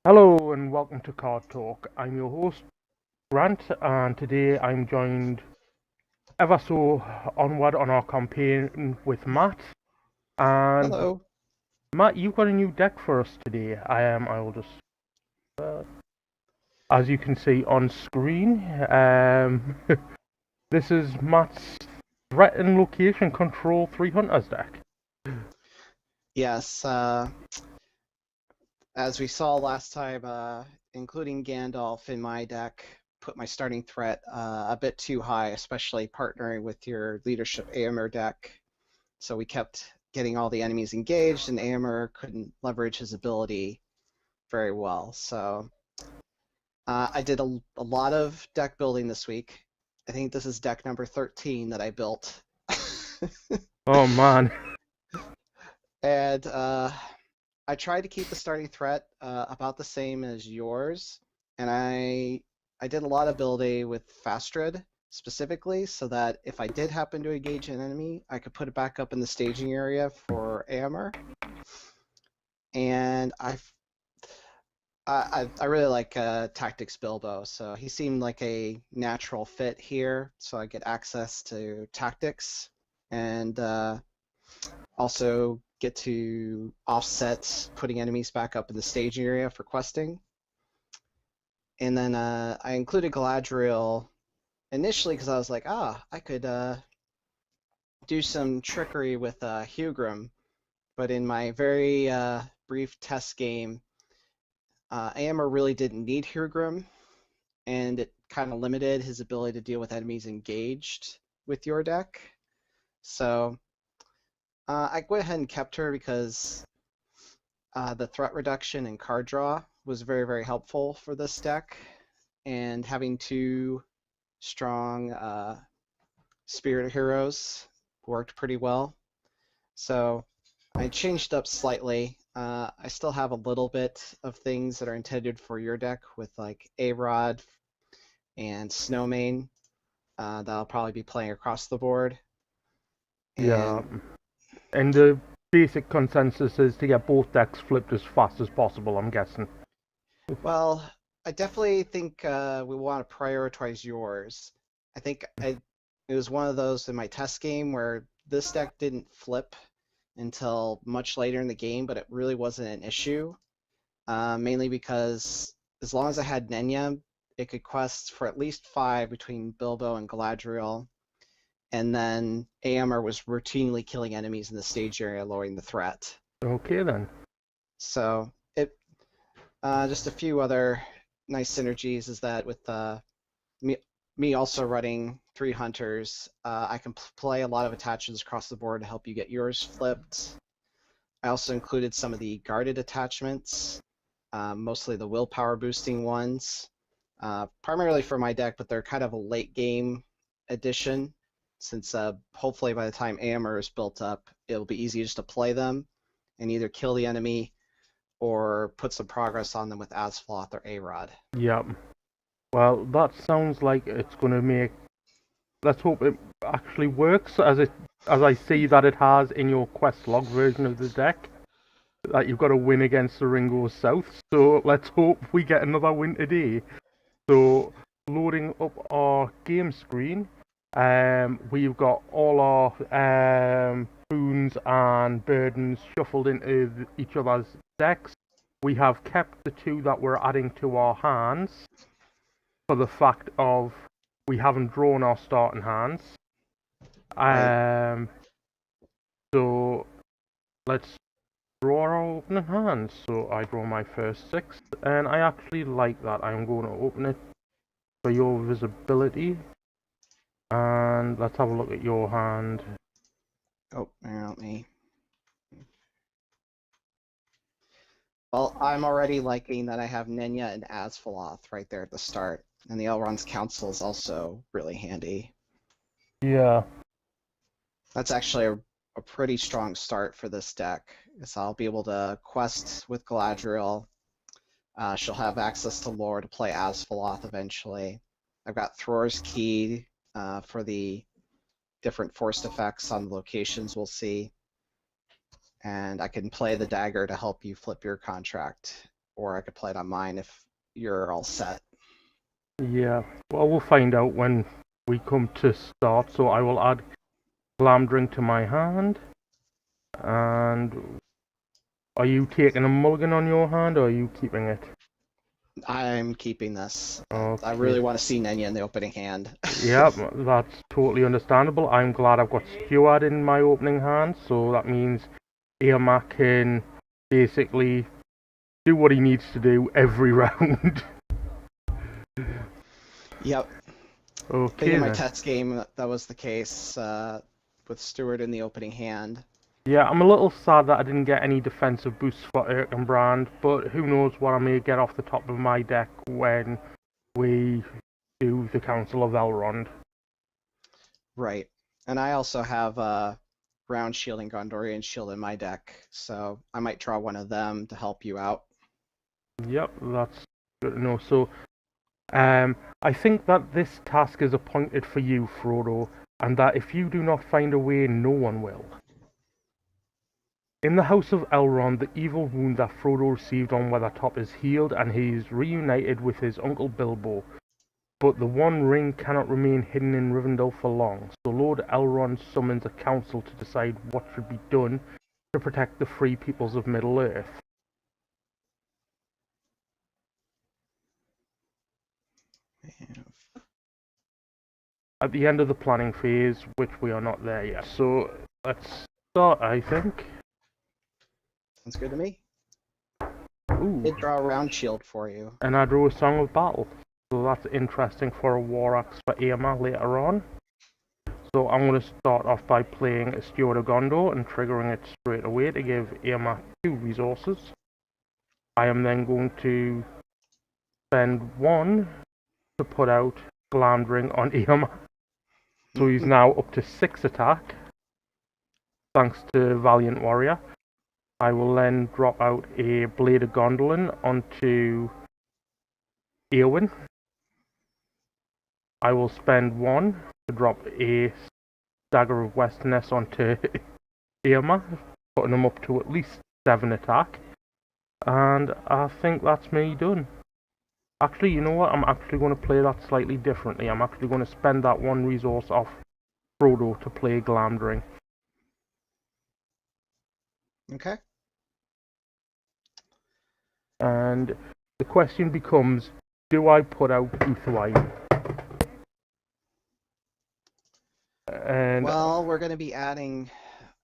Hello and welcome to Card Talk. I'm your host, Grant, and today I'm joined ever so onward on our campaign with Matt. And Hello. Matt, you've got a new deck for us today. I'll just, as you can see on screen, this is Matt's Threat and Location Control 3 Hunters deck. Yes, as we saw last time, including Gandalf in my deck put my starting threat a bit too high, especially partnering with your leadership AMR deck. So we kept getting all the enemies engaged, and AMR couldn't leverage his ability very well. So I did a lot of deck building this week. I think this is deck number 13 that I built. Oh man. And I tried to keep the starting threat about the same as yours, and I did a lot of building with Fastred specifically, so that if I did happen to engage an enemy, I could put it back up in the staging area for AMR. And I really like Tactics Bilbo, so he seemed like a natural fit here, so I get access to Tactics, and also get to offset putting enemies back up in the staging area for questing. And then I included Galadriel initially because I was like, I could do some trickery with Hugrim. But in my very brief test game, Aemir really didn't need Hugrim, and it kind of limited his ability to deal with enemies engaged with your deck. So I went ahead and kept her because the threat reduction and card draw was very, very helpful for this deck, and having two strong spirit heroes worked pretty well. So I changed up slightly. I still have a little bit of things that are intended for your deck with like A-Rod and Snowmane that I'll probably be playing across the board. Yeah. And And the basic consensus is to get both decks flipped as fast as possible, I'm guessing. well, I definitely think we want to prioritize yours. I think it was one of those in my test game where this deck didn't flip until much later in the game, but it really wasn't an issue. Mainly because as long as I had Nenya, it could quest for at least 5 between Bilbo and Galadriel, and then Aemir was routinely killing enemies in the stage area, lowering the threat. Okay then. So it just a few other nice synergies is that with me, me also running 3 hunters, I can play a lot of attachments across the board to help you get yours flipped. I also included some of the guarded attachments, mostly the willpower boosting ones, primarily for my deck, but they're kind of a late game addition, since hopefully by the time AMR is built up, it'll be easy just to play them and either kill the enemy or put some progress on them with Asfloth or A-Rod. Yep. Well, that sounds like it's going to make. Let's hope it actually works as I see that it has in your quest log version of the deck that you've got to win against the Ringo South. So let's hope we get another win today. So loading up our game screen, we've got all our boons and burdens shuffled into each other's decks. We have kept the two that we're adding to our hands for the fact of we haven't drawn our starting hands. Right. Um, so let's draw our opening hands. So I draw my first 6, and I actually like that. I'm going to open it for your visibility. And let's have a look at your hand. Oh, let me. Well, I'm already liking that I have Nenya and Asfaloth right there at the start, and the Elrond's Council is also really handy. Yeah. That's actually a pretty strong start for this deck, so I'll be able to quest with Galadriel. She'll have access to lore to play Asfaloth eventually. I've got Thror's Key for the different forced effects on the locations we'll see. And I can play the dagger to help you flip your contract or I could play it on mine if you're all set. Yeah, well, we'll find out when we come to start. So I will add Glamdring to my hand. And are you taking a mulligan on your hand, or are you keeping it? I'm keeping this. I Okay. really want to see Nenya in the opening hand. Yep, that's totally understandable. I'm glad I've got Steward in my opening hand, so that means Irma can basically do what he needs to do every round. Yep. I think Okay in my then. test game that was the case with Stewart in the opening hand. Yeah, I'm a little sad that I didn't get any defensive boosts for Erkenbrand, but who knows what I may get off the top of my deck when we do the Council of Elrond. Right. And I also have Round Shield and Gondorian Shield in my deck, so I might draw one of them to help you out. Yep, that's good to know. So, I think that this task is appointed for you, Frodo, and that if you do not find a way, no one will. In the House of Elrond, the evil wound that Frodo received on Weathertop is healed, and he is reunited with his uncle Bilbo. But the One Ring cannot remain hidden in Rivendell for long, so Lord Elrond summons a council to decide what should be done to protect the free peoples of Middle-earth. At the end of the planning phase, which we are not there yet. So let's start, I think. Sounds good to me. Ooh. Did draw a Round Shield for you. And I drew a Song of Battle. So that's interesting for a War Axe for Irma later on. So I'm going to start off by playing a Steward of Gondor and triggering it straight away to give Irma 2 resources. I am then going to spend 1 to put out Glamdring on Irma. So he's now up to 6 attack, thanks to Valiant Warrior. I will then drop out a Blade of Gondolin onto Eowyn. I will spend 1 to drop a Dagger of Westerness onto Irma, putting him up to at least 7 attack. And I think that's me done. Actually, you know what? I'm actually going to play that slightly differently. I'm actually going to spend that 1 resource off Frodo to play Glamdring. Okay. And the question becomes, do I put out Guthwine? And Well, we're going to be adding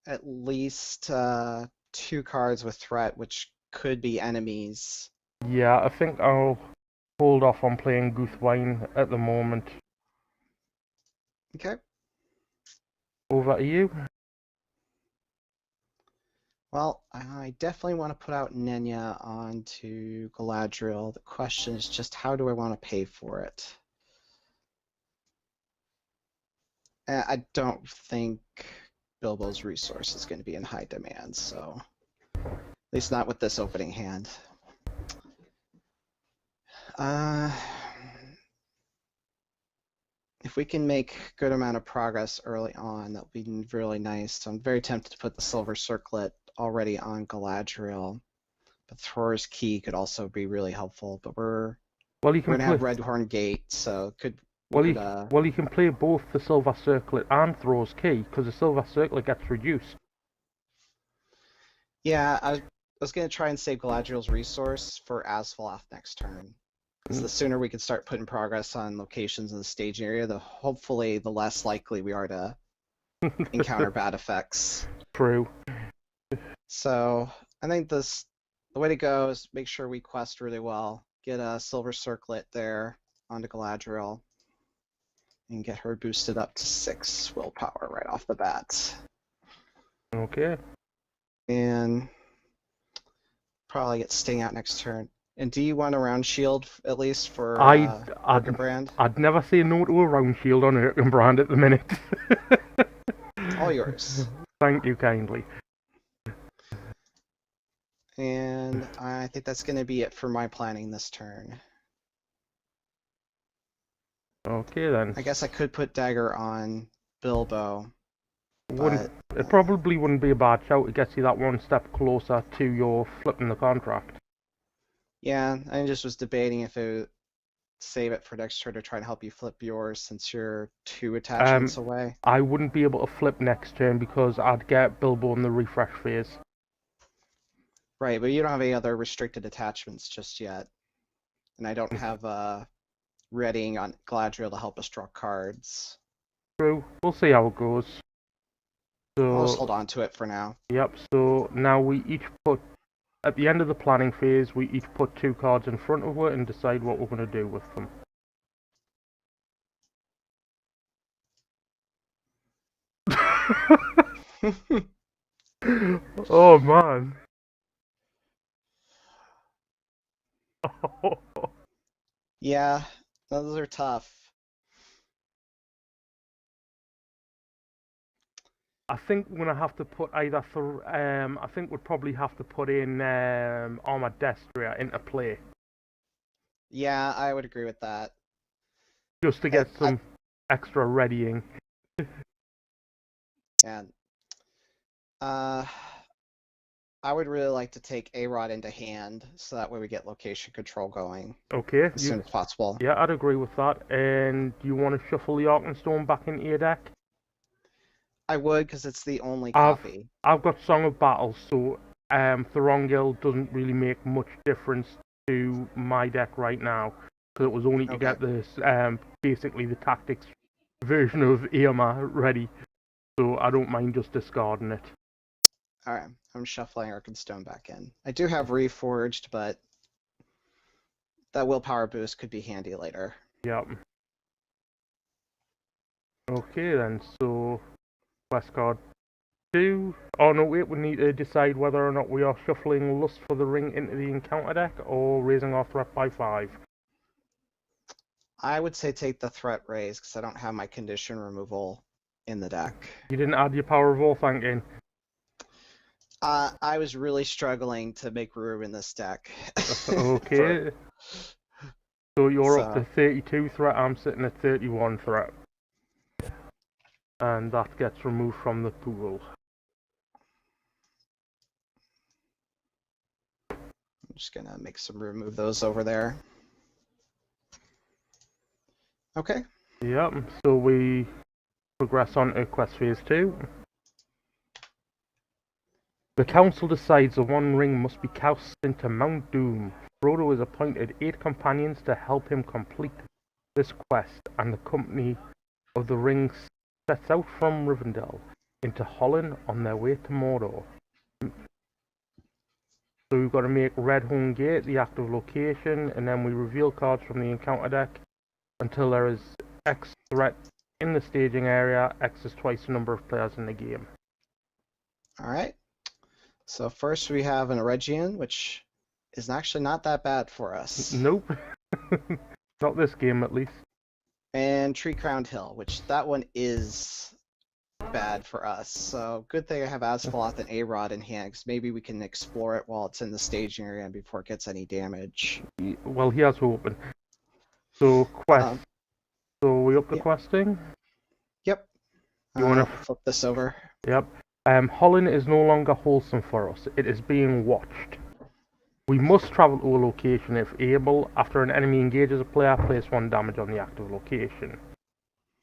at least 2 cards with threat, which could be enemies. yeah, I think I'll hold off on playing Guthwine at the moment. Okay. Over to you. Well, I definitely want to put out Nenya onto Galadriel. The question is just how do I want to pay for it? I don't think Bilbo's resource is going to be in high demand, so at least not with this opening hand. If we can make a good amount of progress early on, that'll be really nice. So I'm very tempted to put the Silver Circlet already on Galadriel, but Thor's Key could also be really helpful. But we're gonna have Redhorn Gate, so you can play both the Silver Circlet and Thor's Key, because the Silver Circlet gets reduced. Yeah, I was gonna try and save Galadriel's resource for Asfaloth next turn. Because the sooner we can start putting progress on locations in the staging area, hopefully the less likely we are to encounter bad effects. True. So I think the way to go is make sure we quest really well, get a Silver Circlet there onto Galadriel, and get her boosted up to 6 willpower right off the bat. Okay. And probably get Sting out next turn. And do you want a Round Shield at least for Erkenbrand? I'd never say no to a Round Shield on Erkenbrand at the minute. All yours. Thank you kindly. And I think that's going to be it for my planning this turn. Okay then. I guess I could put Dagger on Bilbo. It probably wouldn't be a bad shout to get you that 1 step closer to your flipping the contract. Yeah, I just was debating if it save it for next turn to try and help you flip yours since you're 2 attachments away. I wouldn't be able to flip next turn because I'd get Bilbo in the refresh phase. Right, but you don't have any other restricted attachments just yet. And I don't have readying on Galadriel to help us draw cards. True. We'll see how it goes. I'll just So, hold on to it for now. yep, so now we each put, at the end of the planning phase, we each put 2 cards in front of it and decide what we're going to do with them. Oh man. Yeah, those are tough. I think we're gonna have to put either I think we'd probably have to put in Armored Destroyer into play Yeah, I would agree with that. just to get some extra readying. And I would really like to take A-Rod into hand so that way we get location control going Okay, as soon as possible. yeah, I'd agree with that. And do you want to shuffle the Arkenstone back into your deck? I would because it's the only copy. I've got Song of Battle, so Thorongil doesn't really make much difference to my deck right now because it was only to get this basically the tactics version of Irma ready. So I don't mind just discarding it. Alright, I'm shuffling Arkenstone back in. I do have Reforged, but that willpower boost could be handy later. Yep. Okay then, so quest card 2. Oh no, wait, we need to decide whether or not we are shuffling Lust for the Ring into the encounter deck or raising our threat by 5. I would say take the threat raise because I don't have my condition removal in the deck. You didn't add your Power of All Thinking. I was really struggling to make room in this deck. Okay. So you're up to 32 threat, I'm sitting at 31 threat. And that gets removed from the pool. I'm just gonna make some room, move those over there. Okay. Yep, so we progress on to Quest Phase 2. The council decides the One Ring must be cast into Mount Doom. Frodo is appointed 8 companions to help him complete this quest, and the company of the Ring sets out from Rivendell into Hollin on their way to Mordor. So we've got to make Redhorn Gate the active location, and then we reveal cards from the encounter deck until there is X threat in the staging area. X is twice the number of players in the game. Alright. So first we have an Eregion, which is actually not that bad for us. Nope. Not this game, at least. And Tree Crowned Hill, which that one is bad for us. So good thing I have Asphaloth and A-Rod in hand, because maybe we can explore it while it's in the staging area and before it gets any damage. Well, he has open. So, quest. So, we up to questing? Yep. You want to flip this over? Yep. Hollin is no longer wholesome for us. It is being watched. We must travel to a location if able. After an enemy engages a player, place 1 damage on the active location.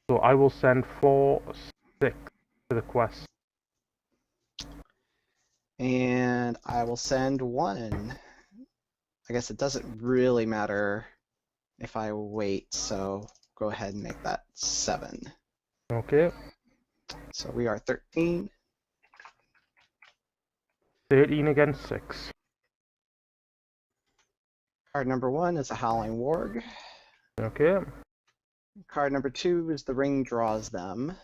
So I will send 4, 6 to the quest. And I will send 1. I guess it doesn't really matter if I wait, so go ahead and make that 7. Okay. So we are 13. 13 against 6. Card number 1 is a Howling Warg. Okay. Card number 2 is the Ring Draws Them.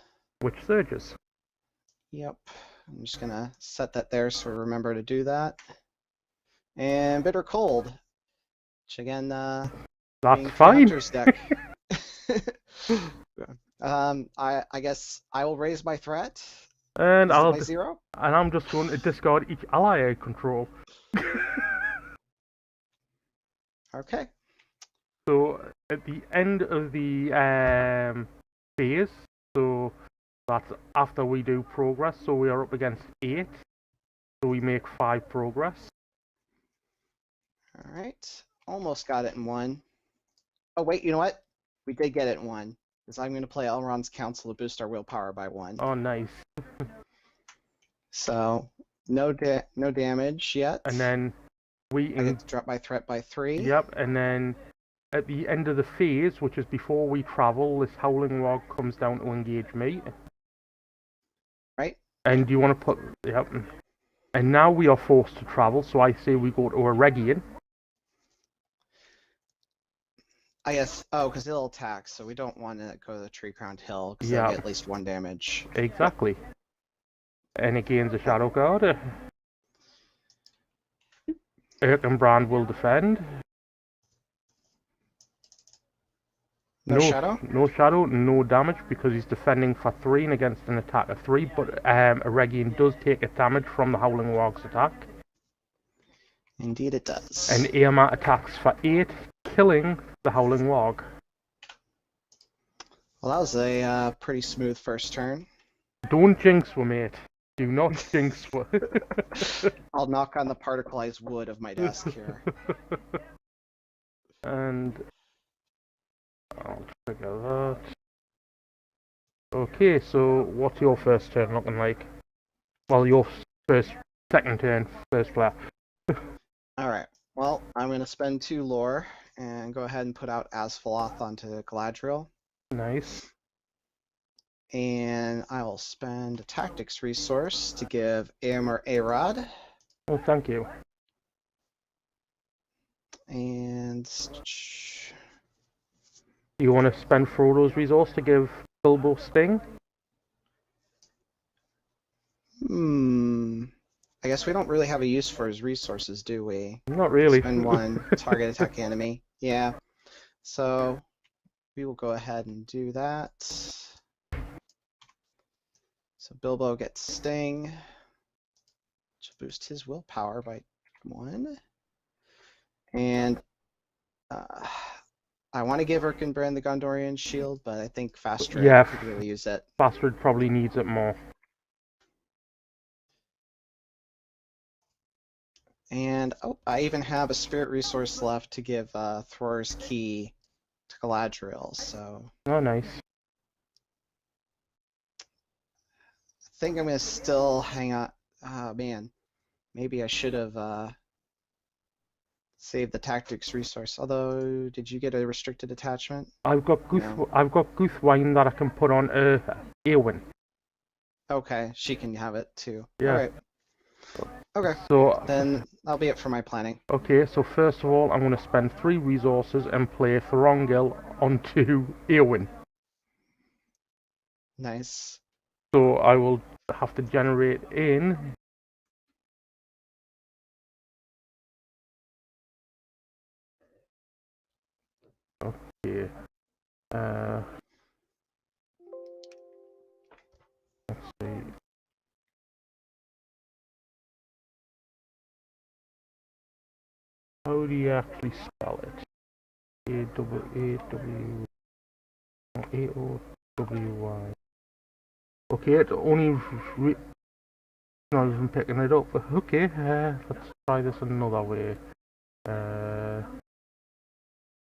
Which surges? Yep. I'm just going to set that there so we remember to do that. And Bitter Cold, which again, that's being fine. Deck. I guess I will raise my threat. And I'll 0. And I'm just going to discard each ally I control. Okay. So at the end of the phase, so that's after we do progress, so we are up against 8. So we make 5 progress. All right. Almost got it in one. Oh, wait, you know what? We did get it in one. Because I'm going to play Elrond's Council to boost our willpower by one. Oh, nice. So, no damage yet. And then we I can... get to drop my threat by 3. Yep, and then at the end of the phase, which is before we travel, this Howling Log comes down to engage me. Right. And do you want to put... Yep. And now we are forced to travel, so I say we go to Eregion. I guess, because it'll attack, so we don't want to go to the Tree Crowned Hill, because Yeah. they'll get at least 1 damage. Exactly. And it gains a Shadow Guard. Erkenbrand will defend. No shadow? No shadow, no damage, because he's defending for 3 and against an attack of 3, but Eregion does take a damage from the Howling Log's attack. Indeed it does. And Eomer attacks for 8, killing the Howling Log. Well, that was a pretty smooth first turn. Don't jinx her, mate. Do not jinx her. I'll knock on the particleized wood of my desk here. And I'll trigger that. Okay, so what's your first turn looking like? Well, your second turn, first player. Alright, well, I'm going to spend 2 lore and go ahead and put out Asphaloth onto Galadriel. Nice. And I will spend a tactics resource to give Eomer a rod. Oh, thank you. And You want to spend Frodo's resource to give Bilbo Sting? I guess we don't really have a use for his resources, do we? Not really. Spend 1, target attack enemy. Yeah. So we will go ahead and do that. So Bilbo gets Sting, which will boost his willpower by 1. And I want to give Erkenbrand the Gondorian shield, but I think Fastred could really use it. Fastred probably needs it more. And I even have a spirit resource left to give Thror's Key to Galadriel, so... Oh, nice. I think I'm going to still hang on... Oh, man. Maybe I should have saved the tactics resource. Although, did you get a restricted attachment? I've got Guthwine that I can put on Eowyn. Okay, she can have it too. Yeah. Alright. Okay, so then that'll be it for my planning. Okay, so first of all, I'm going to spend 3 resources and play Thorongil onto Eowyn. Nice. So I will have to generate in... Okay. Let's see. How do you actually spell it? A-W-A-W-A-O-W-Y. Okay, it only not even picking it up. Okay, let's try this another way.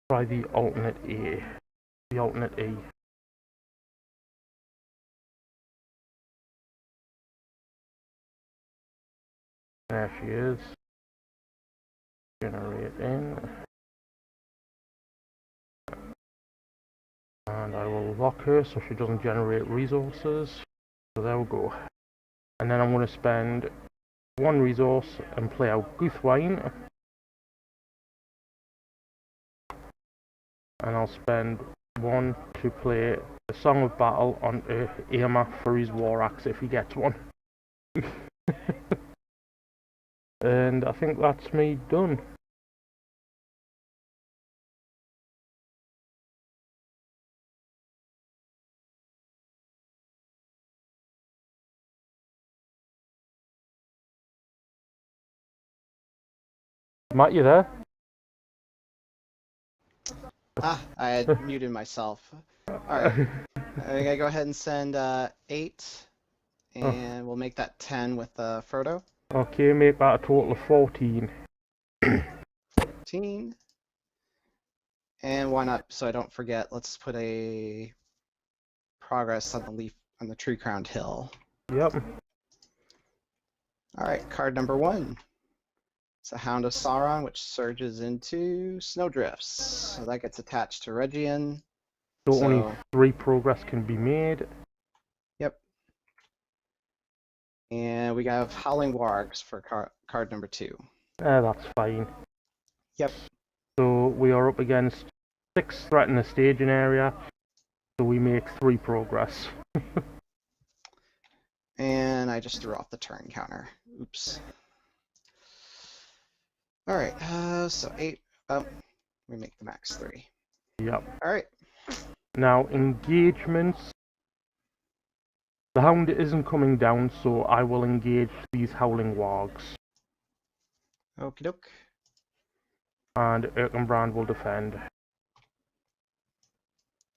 Try the alternate A. The alternate E. There she is. Generate in. And I will lock her so she doesn't generate resources. So there we go. And then I'm going to spend 1 resource and play out Guthwine. And I'll spend 1 to play the Song of Battle on Eomer for his War Axe if he gets one. And I think that's me done. Matt, you there? I had muted myself. Alright. I'm going to go ahead and send 8, and we'll make that 10 with Frodo. Okay, make that a total of 14. 15. And why not, so I don't forget, let's put a progress on the tree crowned hill. Yep. All right, card number 1. It's a Hound of Sauron, which surges into Snowdrifts. So that gets attached to Regian. So only 3 progress can be made. Yep. And we have Howling Wargs for card number 2. That's fine. Yep. So we are up against 6 threat in the staging area. So we make 3 progress. And I just threw off the turn counter. Oops. All right, so 8. Oh, we make the max 3. Yep. All right. Now, engagements. The Hound isn't coming down, so I will engage these Howling Wargs. Okie doke. And Erkenbrand will defend.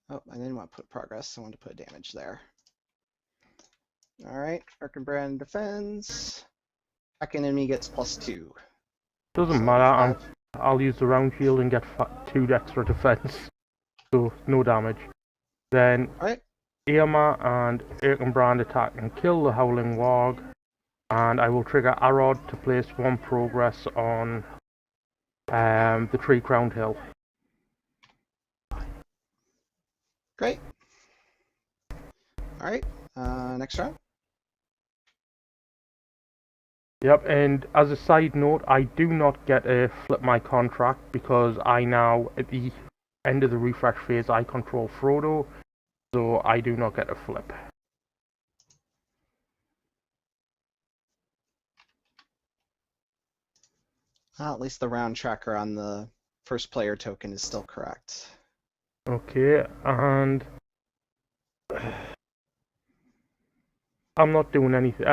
Oh, I didn't want to put progress. I wanted to put damage there. All right, Erkenbrand defends. Second enemy gets +2. Doesn't So matter. I'll use the round shield and get 2 extra defense. So no damage. Then Alright. Irma and Erkenbrand attack and kill the Howling Warg. And I will trigger Arod to place 1 progress on the Tree Crowned Hill. Great. Alright, next round. Yep, and as a side note, I do not get to flip my contract because I now, at the end of the refresh phase, I control Frodo, so I do not get a flip. Well, at least the round tracker on the first player token is still correct. Okay, and I'm not doing anything.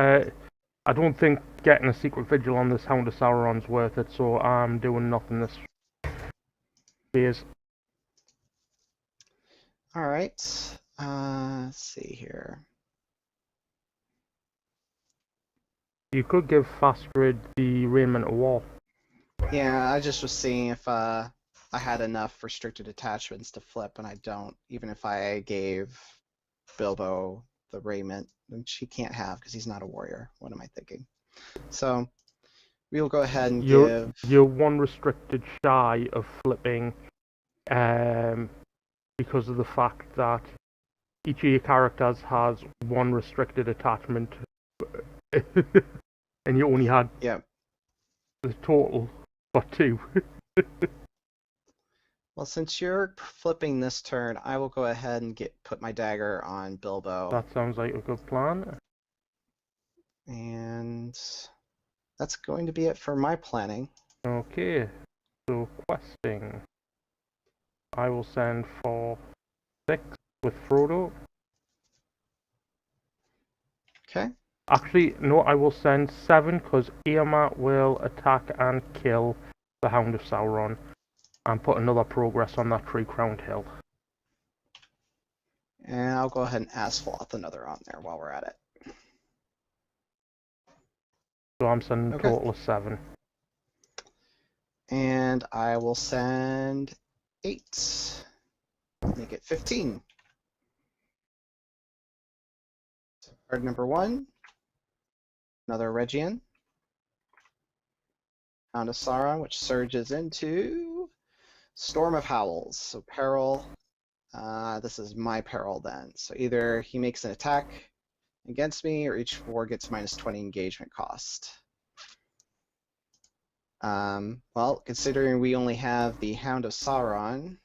I don't think getting a secret vigil on this Hound of Sauron's worth it, so I'm doing nothing this phase. Alright, let's see here. You could give Fastrid the Raiment of War. Yeah, I just was seeing if I had enough restricted attachments to flip, and I don't. Even if I gave Bilbo the raiment, which he can't have because he's not a warrior. What am I thinking? So we'll go ahead and give. You're 1 restricted shy of flipping, because of the fact that each of your characters has 1 restricted attachment, and you only had Yep. the total for 2. Well, since you're flipping this turn, I will go ahead and put my dagger on Bilbo. That sounds like a good plan. And that's going to be it for my planning. Okay, so questing. I will send for 6 with Frodo. Okay. Actually, no, I will send 7 because Irma will attack and kill the Hound of Sauron and put another progress on that Tree Crowned Hill. And I'll go ahead and Asphalt another on there while we're at it. So I'm sending a total of 7. And I will send 8. Make it 15. So card number 1. Another Regian. Hound of Sauron, which surges into Storm of Howls. So peril. This is my peril then. So either he makes an attack against me, or each 4 gets -20 engagement cost. Well, considering we only have the Hound of Sauron,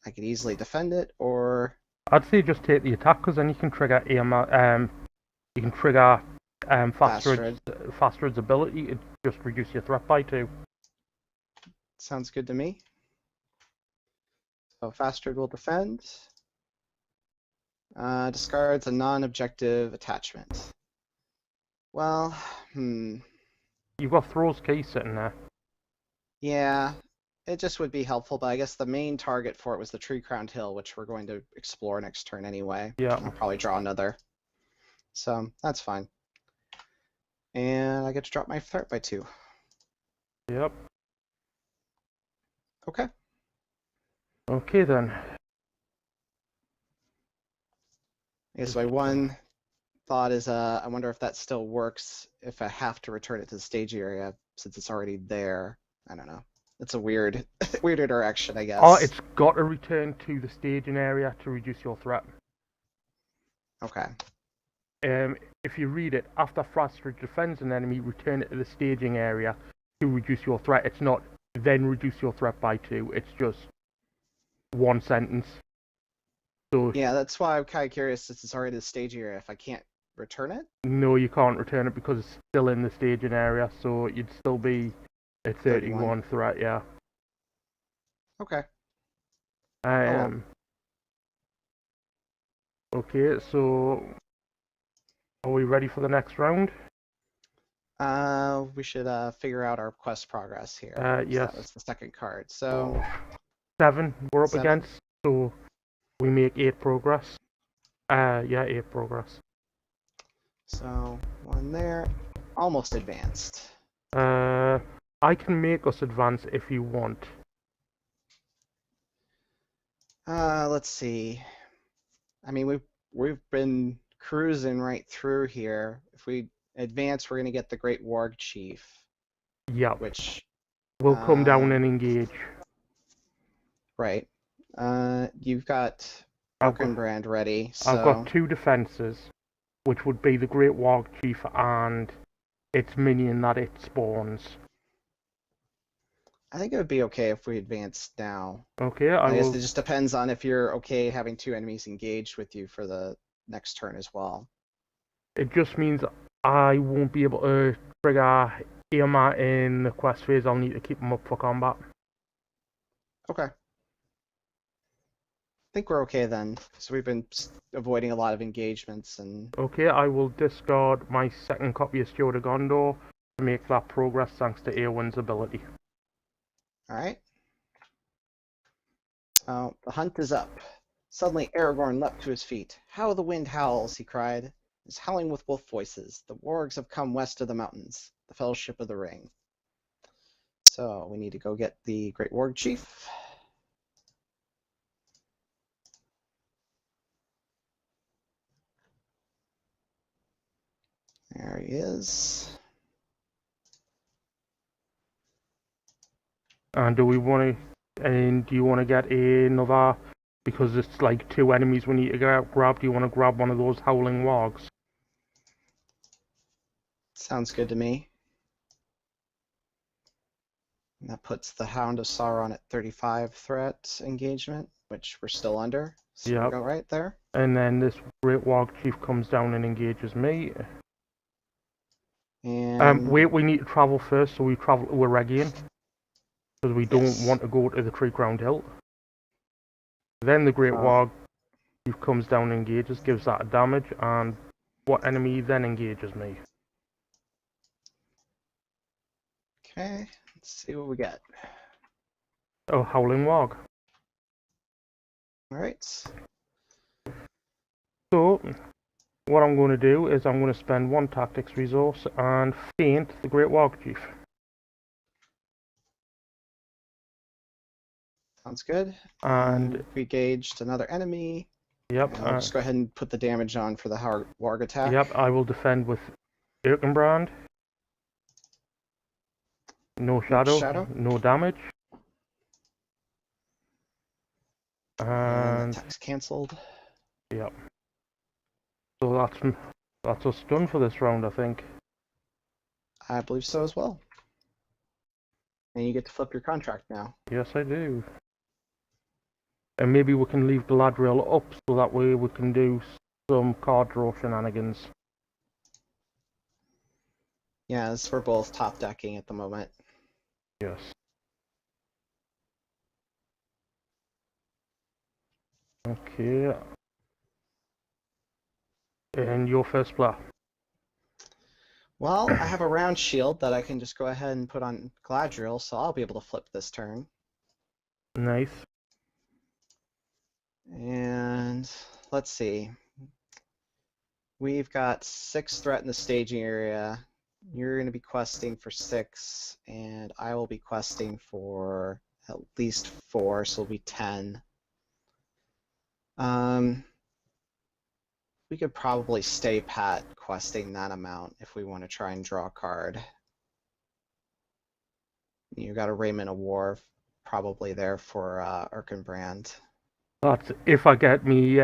I could easily defend it, or I'd say just take the attack because then you can trigger Irma. You can trigger Fastrid's ability to just reduce your threat by 2. Sounds good to me. So Fastrid will defend. Discards a non-objective attachment. Well, You've got Thrall's Key sitting there. Yeah, it just would be helpful, but I guess the main target for it was the Tree Crowned Hill, which we're going to explore next turn anyway. Yeah. I'll probably draw another. So that's fine. And I get to drop my threat by 2. Yep. Okay. Okay then. I guess my one thought is, I wonder if that still works if I have to return it to the stage area since it's already there. I don't know. It's a weird, weird interaction, I Oh, guess. it's got to return to the staging area to reduce your threat. Okay. If you read it, after Frostridge defends an enemy, return it to the staging area to reduce your threat. It's not then reduce your threat by 2. It's just one sentence. So Yeah, that's why I'm kind of curious since it's already the stage area if I can't return it. no, you can't return it because it's still in the staging area. So you'd still be a 31. 31 threat. Yeah. Okay. Oh Um. Okay. So are we ready for the next round? well. We should figure out our quest progress here. So Yes. that was the second card. So 7 we're up 7. against. So we make 8 progress. Yeah, 8 progress. So 1 there. Almost advanced. I can make us advance if you want. Let's see. I mean, we've been cruising right through here. If we advance, we're gonna get the Great Warg Chief, Yeah, which we'll come down and engage. right. You've got I've got, Erkenbrand ready, I've got so 2 defenses, which would be the Great Warg Chief and its minion that it spawns. I think it would be okay if we advance now. Okay, I I guess will. it just depends on if you're okay having 2 enemies engaged with you for the next turn as well. It just means I won't be able to trigger Irma in the quest phase. I'll need to keep them up for combat. Okay. I think we're okay then, because we've been avoiding a lot of engagements and Okay, I will discard my second copy of Steward of Gondor to make that progress thanks to Eowyn's ability. all right. So the hunt is up. Suddenly Aragorn leapt to his feet. How the wind howls, he cried. It's howling with wolf voices. The wargs have come west of the mountains, the Fellowship of the Ring. So we need to go get the Great Warg Chief. There he is. And do you want to get another, because it's like 2 enemies we need to grab, do you want to grab one of those howling wargs? Sounds good to me. And that puts the Hound of Sauron at 35 threat engagement, which we're still under. So we'll Yep. go right there. And then this Great Warg Chief comes down and engages me. And Wait, we need to travel first, so we travel to Eregion, because we don't yes. want to go to the Tree Crowned Hill. Then the Great Warg Chief comes down and engages, gives that a damage, and what enemy then engages me? Okay, let's see what we get. Oh, Howling Warg. All right. So, what I'm going to do is I'm going to spend 1 tactics resource and feint the Great Warg Chief. Sounds good. And we gauged another enemy. yep, I'll just go ahead and put the damage on for the Warg attack. yep, I will defend with Erkenbrand. No shadow, no damage. And And attack's cancelled. yep. So that's us done for this round, I think. I believe so as well. And you get to flip your contract now. Yes, I do. And maybe we can leave Galadriel up so that way we can do some card draw shenanigans. Yes, we're both top decking at the moment. Yes. Okay. And your first play. Well, I have a round shield that I can just go ahead and put on Galadriel, so I'll be able to flip this turn. Nice. And let's see. We've got 6 threat in the staging area. You're going to be questing for 6, and I will be questing for at least 4, so it'll be 10. We could probably stay pat questing that amount if we want to try and draw a card. You got a Raymond of War probably there for Erkenbrand. That's if I get me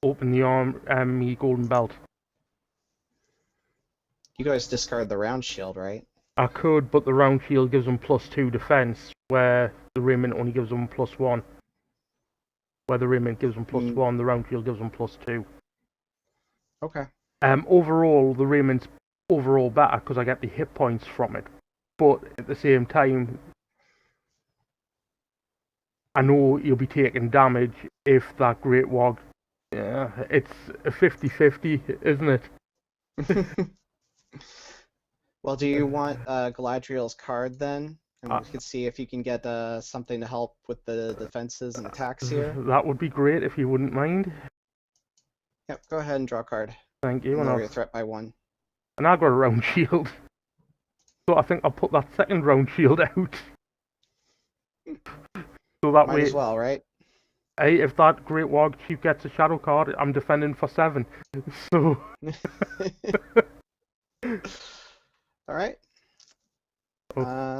open the arm and me golden belt. You guys discard the round shield, right? I could, but the round shield gives them +2 defense, where the Raymond only gives them +1. Where the Raymond gives them +1, the round shield gives them +2. Okay. Overall, the Raymond's overall better because I get the hit points from it. But at the same time, I know you'll be taking damage if that Great Wog. Yeah, it's a 50-50, isn't it? Well, do you want Galadriel's card then? And we can see if you can get something to help with the defenses and attacks here. That would be great if you wouldn't mind. Yep, go ahead and draw a card. Thank you. And lower your threat by 1. And I got a round shield. So I think I'll put that second round shield out. So that Might way, as well, right? Hey, if that Great Wog Chief gets a shadow card, I'm defending for 7. So. All right.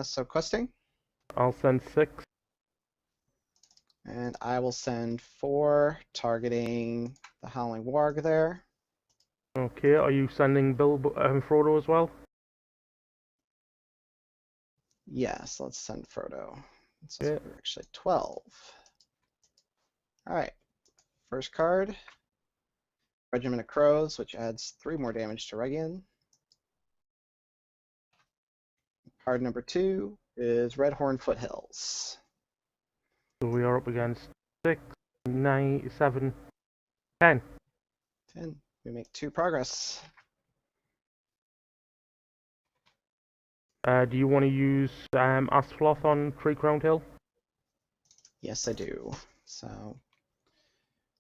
So questing. I'll send 6. And I will send 4, targeting the Howling Warg there. Okay, are you sending Frodo as well? Yes, let's send Frodo. So Yeah. we're actually 12. All right. First card, Regiment of Crows, which adds 3 more damage to Regian. Card number 2 is Redhorn Foothills. So we are up against 6, 9, 7, 10. 10. We make 2 progress. Do you want to use Asploth on Tree Crowned Hill? Yes, I do. So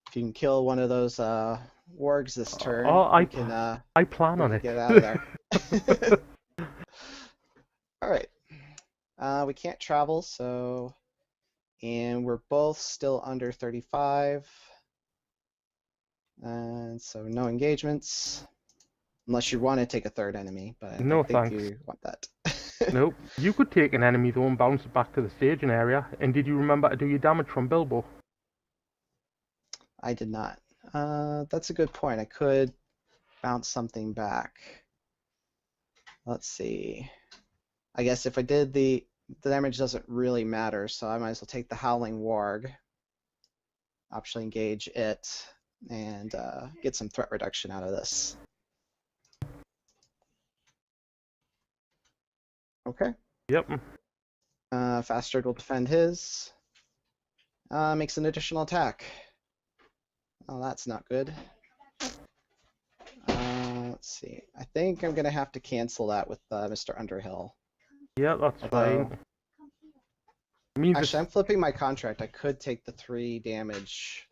if you can kill one of those wargs this turn, I plan on it. Get out of there. All right. We can't travel, so, and we're both still under 35, and so no engagements, unless you want to take a third enemy, but I don't think thanks. you want that. Nope. You could take an enemy though and bounce it back to the staging area. And did you remember to do your damage from Bilbo? I did not. That's a good point. I could bounce something back. Let's see. I guess if I did the damage doesn't really matter, so I might as well take the Howling Warg, optionally engage it, and get some threat reduction out of this. Okay. Yep. Fastard will defend his. Makes an additional attack. Oh, that's not good. Let's see. I think I'm going to have to cancel that with Mr. Underhill. Yeah, that's fine. Actually, I'm flipping my contract. I could take the 3 damage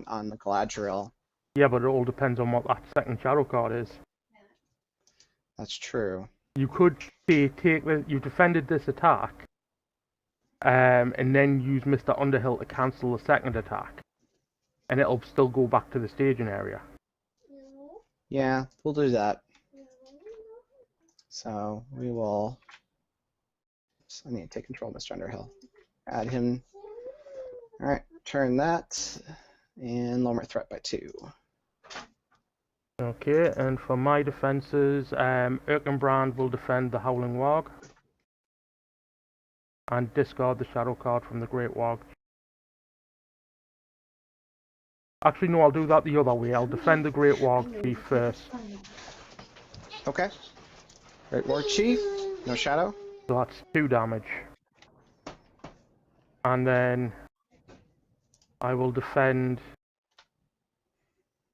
on the Galadriel. Yeah, but it all depends on what that second shadow card is. That's true. You could say you defended this attack, and then use Mr. Underhill to cancel the second attack, and it'll still go back to the staging area. Yeah, we'll do that. So we will. I need to take control of Mr. Underhill. Add him. All right, turn that, and lower threat by 2. Okay, and for my defenses, Erkenbrand will defend the Howling Warg and discard the shadow card from the Great Warg. Actually, no, I'll do that the other way. I'll defend the Great Warg Chief first. Okay. Great Warg Chief, no shadow. So that's 2 damage. And then I will defend,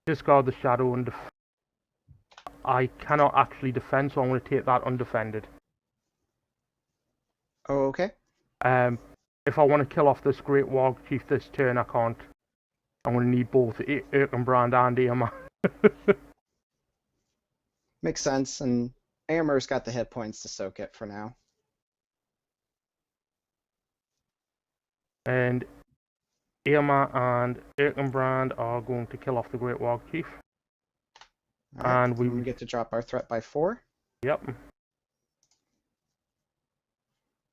discard the shadow, and I cannot actually defend, so I'm going to take that undefended. Oh, okay. If I want to kill off this Great Warg Chief this turn, I can't. I'm going to need both Erkenbrand and Eamon. Makes sense, and Amir's got the hit points to soak it for now. And Irma and Erkenbrand are going to kill off the Great Warg Chief. All right, And we get to drop our threat by 4. Yep.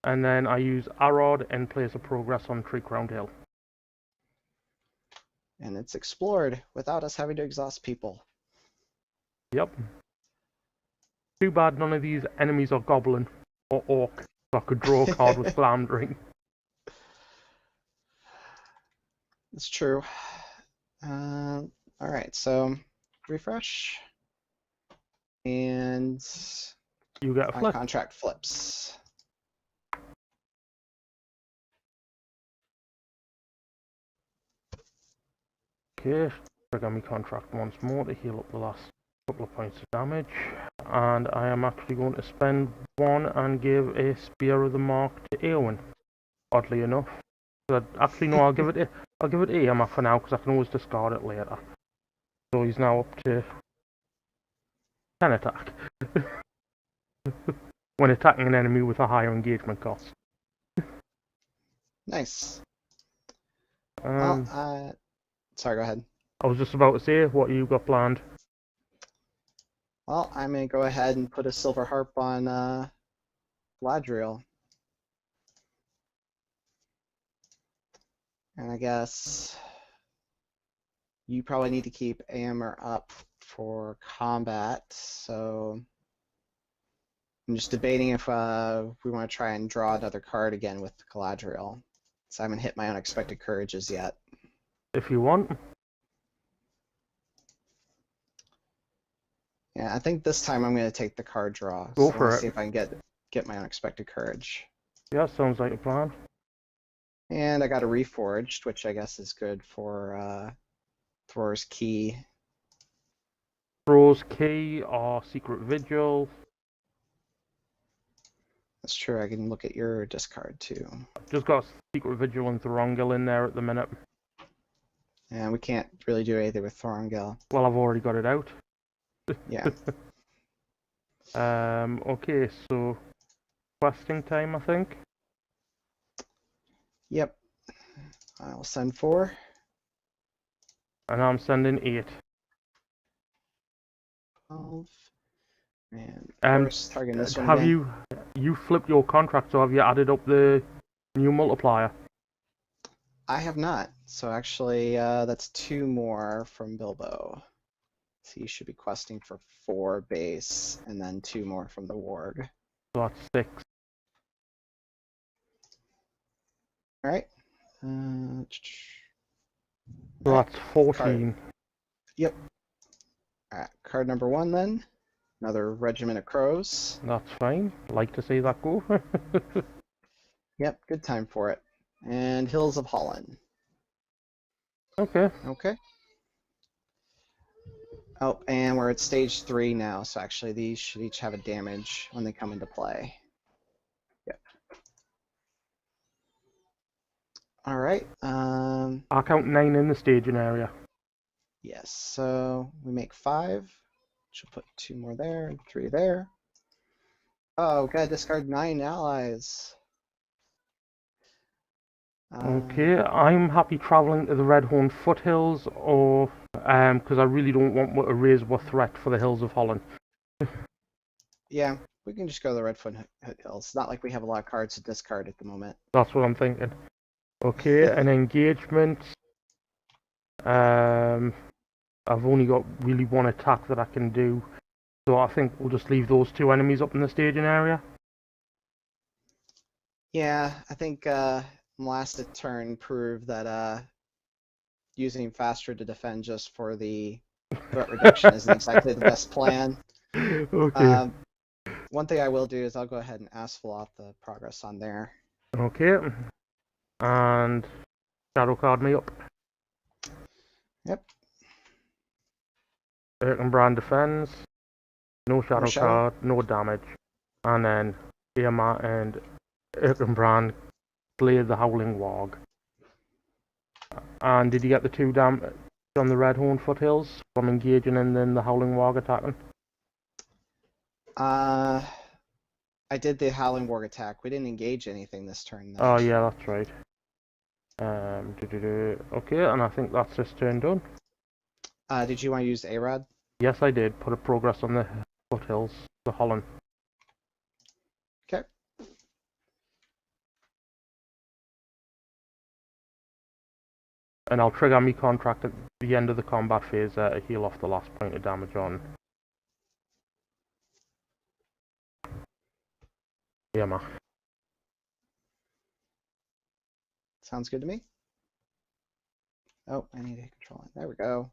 And then I use Arod in place of progress on Tree Crown Hill. And it's explored without us having to exhaust people. Yep. Too bad none of these enemies are Goblin or Orc, so I could draw a card with Glamdring. It's true. All right, so refresh. And You get a my flip. contract flips. Okay, trigger my contract once more to heal up the last couple of points of damage. And I am actually going to spend 1 and give a Spear of the Mark to Eowyn. Oddly enough. Actually, no, I'll give it to Irma for now, because I can always discard it later. So he's now up to 10 attack. When attacking an enemy with a higher engagement cost. Nice. Sorry, go ahead. I was just about to say, what you got planned? Well, I'm going to go ahead and put a Silver Harp on Galadriel. And I guess you probably need to keep Amber up for combat, so I'm just debating if we want to try and draw another card again with Galadriel. So I haven't hit my unexpected courages yet. If you want. Yeah, I think this time I'm going to take the card draw. Go so for I want it. to see if I can get my unexpected courage. Yeah, sounds like a plan. And I got a Reforged, which I guess is good for Thor's Key. Thor's Key or Secret Vigil. That's true, I can look at your discard too. Just got Secret Vigil and Thorongil in there at the minute. And we can't really do anything with Thorongil. Well, I've already got it out. Yeah. Okay, so questing time, I think. Yep. I'll send 4. And I'm sending 8. 12. And of course, targeting this one Have again. you flipped your contract, so have you added up the new multiplier? I have not. So actually, that's 2 more from Bilbo. So you should be questing for 4 base, and then 2 more from the Warg. So that's 6. All right. So that's 14. Yep. All right. Card number 1 then. Another Regiment of Crows. That's fine. Like to see that go. Yep. Good time for it. And Hills of Holland. Okay. Okay. Oh, and we're at stage 3 now, so actually these should each have a damage when they come into play. Yep. All right. I count 9 in the staging area. Yes, so we make 5. Should put 2 more there and 3 there. Oh, gotta discard 9 allies. Okay, I'm happy travelling to the Redhorn foothills, or because I really don't want to raise a threat for the Hills of Holland. Yeah, we can just go to the Redfoot Hills. It's not like we have a lot of cards to discard at the moment. That's what I'm thinking. Okay, an engagement. I've only got really 1 attack that I can do, so I think we'll just leave those 2 enemies up in the staging area. Yeah, I think last turn proved that using faster to defend just for the threat reduction isn't exactly the best plan. Okay. One thing I will do is I'll go ahead and Asphalot the progress on there. Okay. And shadow card me up. Yep. Erkenbrand defends. No shadow card, no damage. And then Irma and Erkenbrand slay the Howling Warg. And did you get the 2 damage on the Redhorn foothills from engaging and then the Howling Warg attacking? I did the Howling Warg attack. We didn't engage anything this turn though. Oh yeah, that's right. Okay, and I think that's this turn done. Did you want to use A-Rod? Yes, I did. Put a progress on the foothills, the Holland. Okay. And I'll trigger my contract at the end of the combat phase to heal off the last point of damage on Yama. Sounds good to me. Oh, I need to control it. There we go.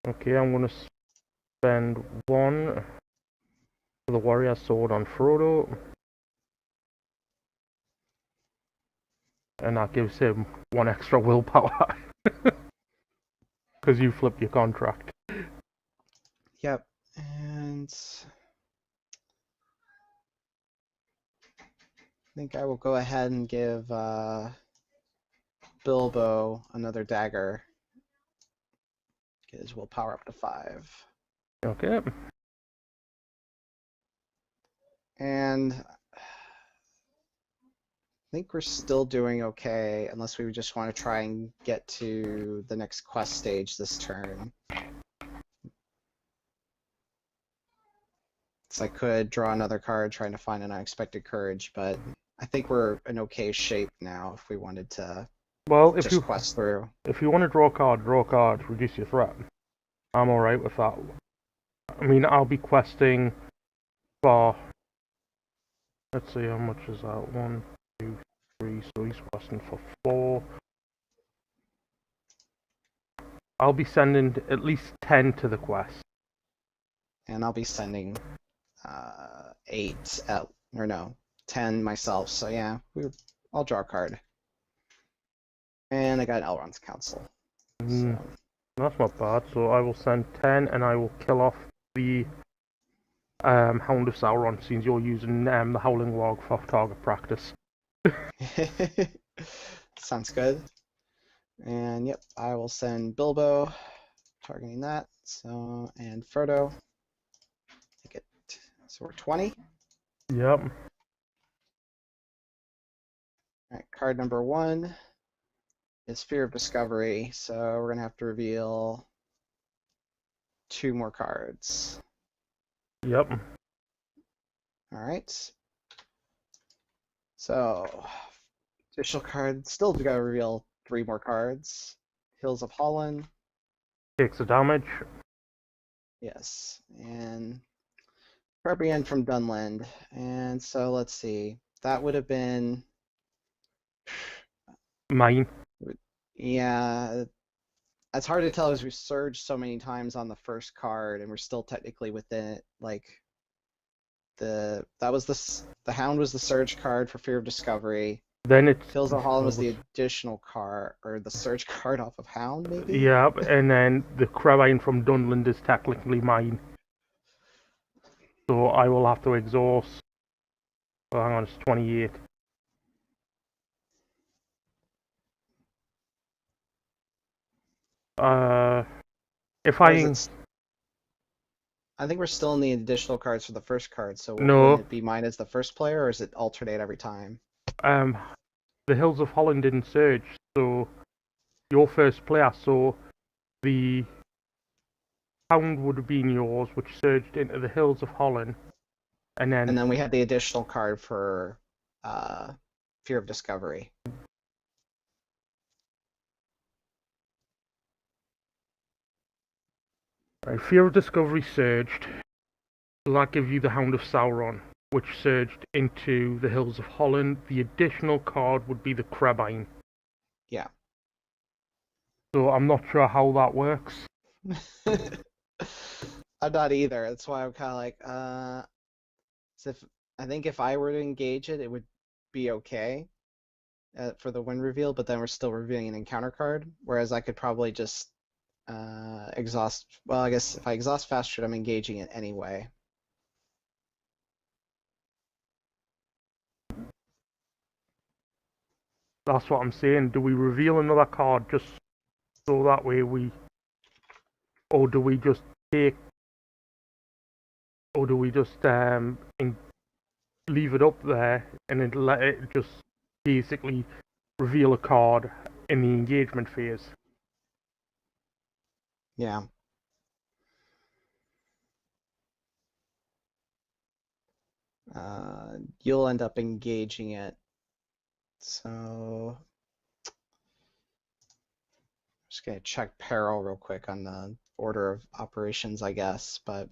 Okay, I'm going to spend one for the warrior sword on Frodo. And that gives him one extra willpower. Because you flipped your contract. Yep. And I think I will go ahead and give Bilbo another dagger. Get his willpower up to 5. Okay. And I think we're still doing okay, unless we just want to try and get to the next quest stage this turn. So I could draw another card trying to find an unexpected courage, but I think we're in okay shape now if we wanted to just quest through. If you want to draw a card, reduce your threat. I'm alright with that. I mean, I'll be questing for... Let's see, how much is that? 1, 2, 3, so he's questing for 4. I'll be sending at least 10 to the quest. And I'll be sending 8 out, or no, 10 myself. So yeah, I'll draw a card. And I got Elrond's Council. So. That's not bad. So I will send 10 and I will kill off the Hound of Sauron, since you're using the Howling Log for target practice. Sounds good. And yep, I will send Bilbo, targeting that. So, and Frodo. Take it. So we're 20. Yep. Alright, card number 1 is Fear of Discovery. So we're going to have to reveal 2 more cards. Yep. Alright. So, additional card, still got to reveal 3 more cards. Hills of Holland. Takes the damage. Yes, and Fabian from Dunland. And so let's see. That would have been Mine. Yeah, it's hard to tell as we surged so many times on the first card and we're still technically within it. Like the Hound was the surge card for Fear of Discovery. Then it's Hills of Holland was the additional card, or the surge card off of Hound, maybe? Yep, and then the Crabine from Dunland is technically mine. So I will have to exhaust. Oh, hang on, it's 28. If I think we're still in the additional cards for the first card, so no, wouldn't it be mine as the first player, or is it alternate every time? The Hills of Holland didn't surge, so your first player, so the Hound would have been yours, which surged into the Hills of Holland, and then we had the additional card for Fear of Discovery. Right, Fear of Discovery surged, so that gives you the Hound of Sauron, which surged into the Hills of Holland. The additional card would be the Crabine. Yeah. So I'm not sure how that works. I'm not either. That's why I'm kind of like, so I think if I were to engage it, it would be okay for the win reveal, but then we're still revealing an encounter card. Whereas I could probably just exhaust. Well, I guess if I exhaust faster, I'm engaging it anyway. That's what I'm saying. Do we reveal another card just so that way we, or do we just take or do we just leave it up there and then let it just basically reveal a card in the engagement phase? Yeah. You'll end up engaging it. So just gonna check peril real quick on the order of operations, I guess, but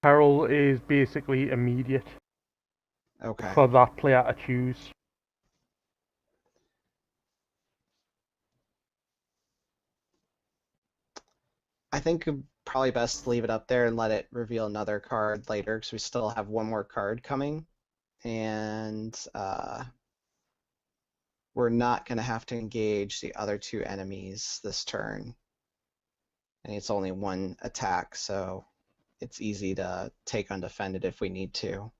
Peril is basically immediate okay. for that player to choose. I think it'd probably best to leave it up there and let it reveal another card later because we still have one more card coming, and we're not going to have to engage the other two enemies this turn. And it's only one attack, so it's easy to take undefended if we need to.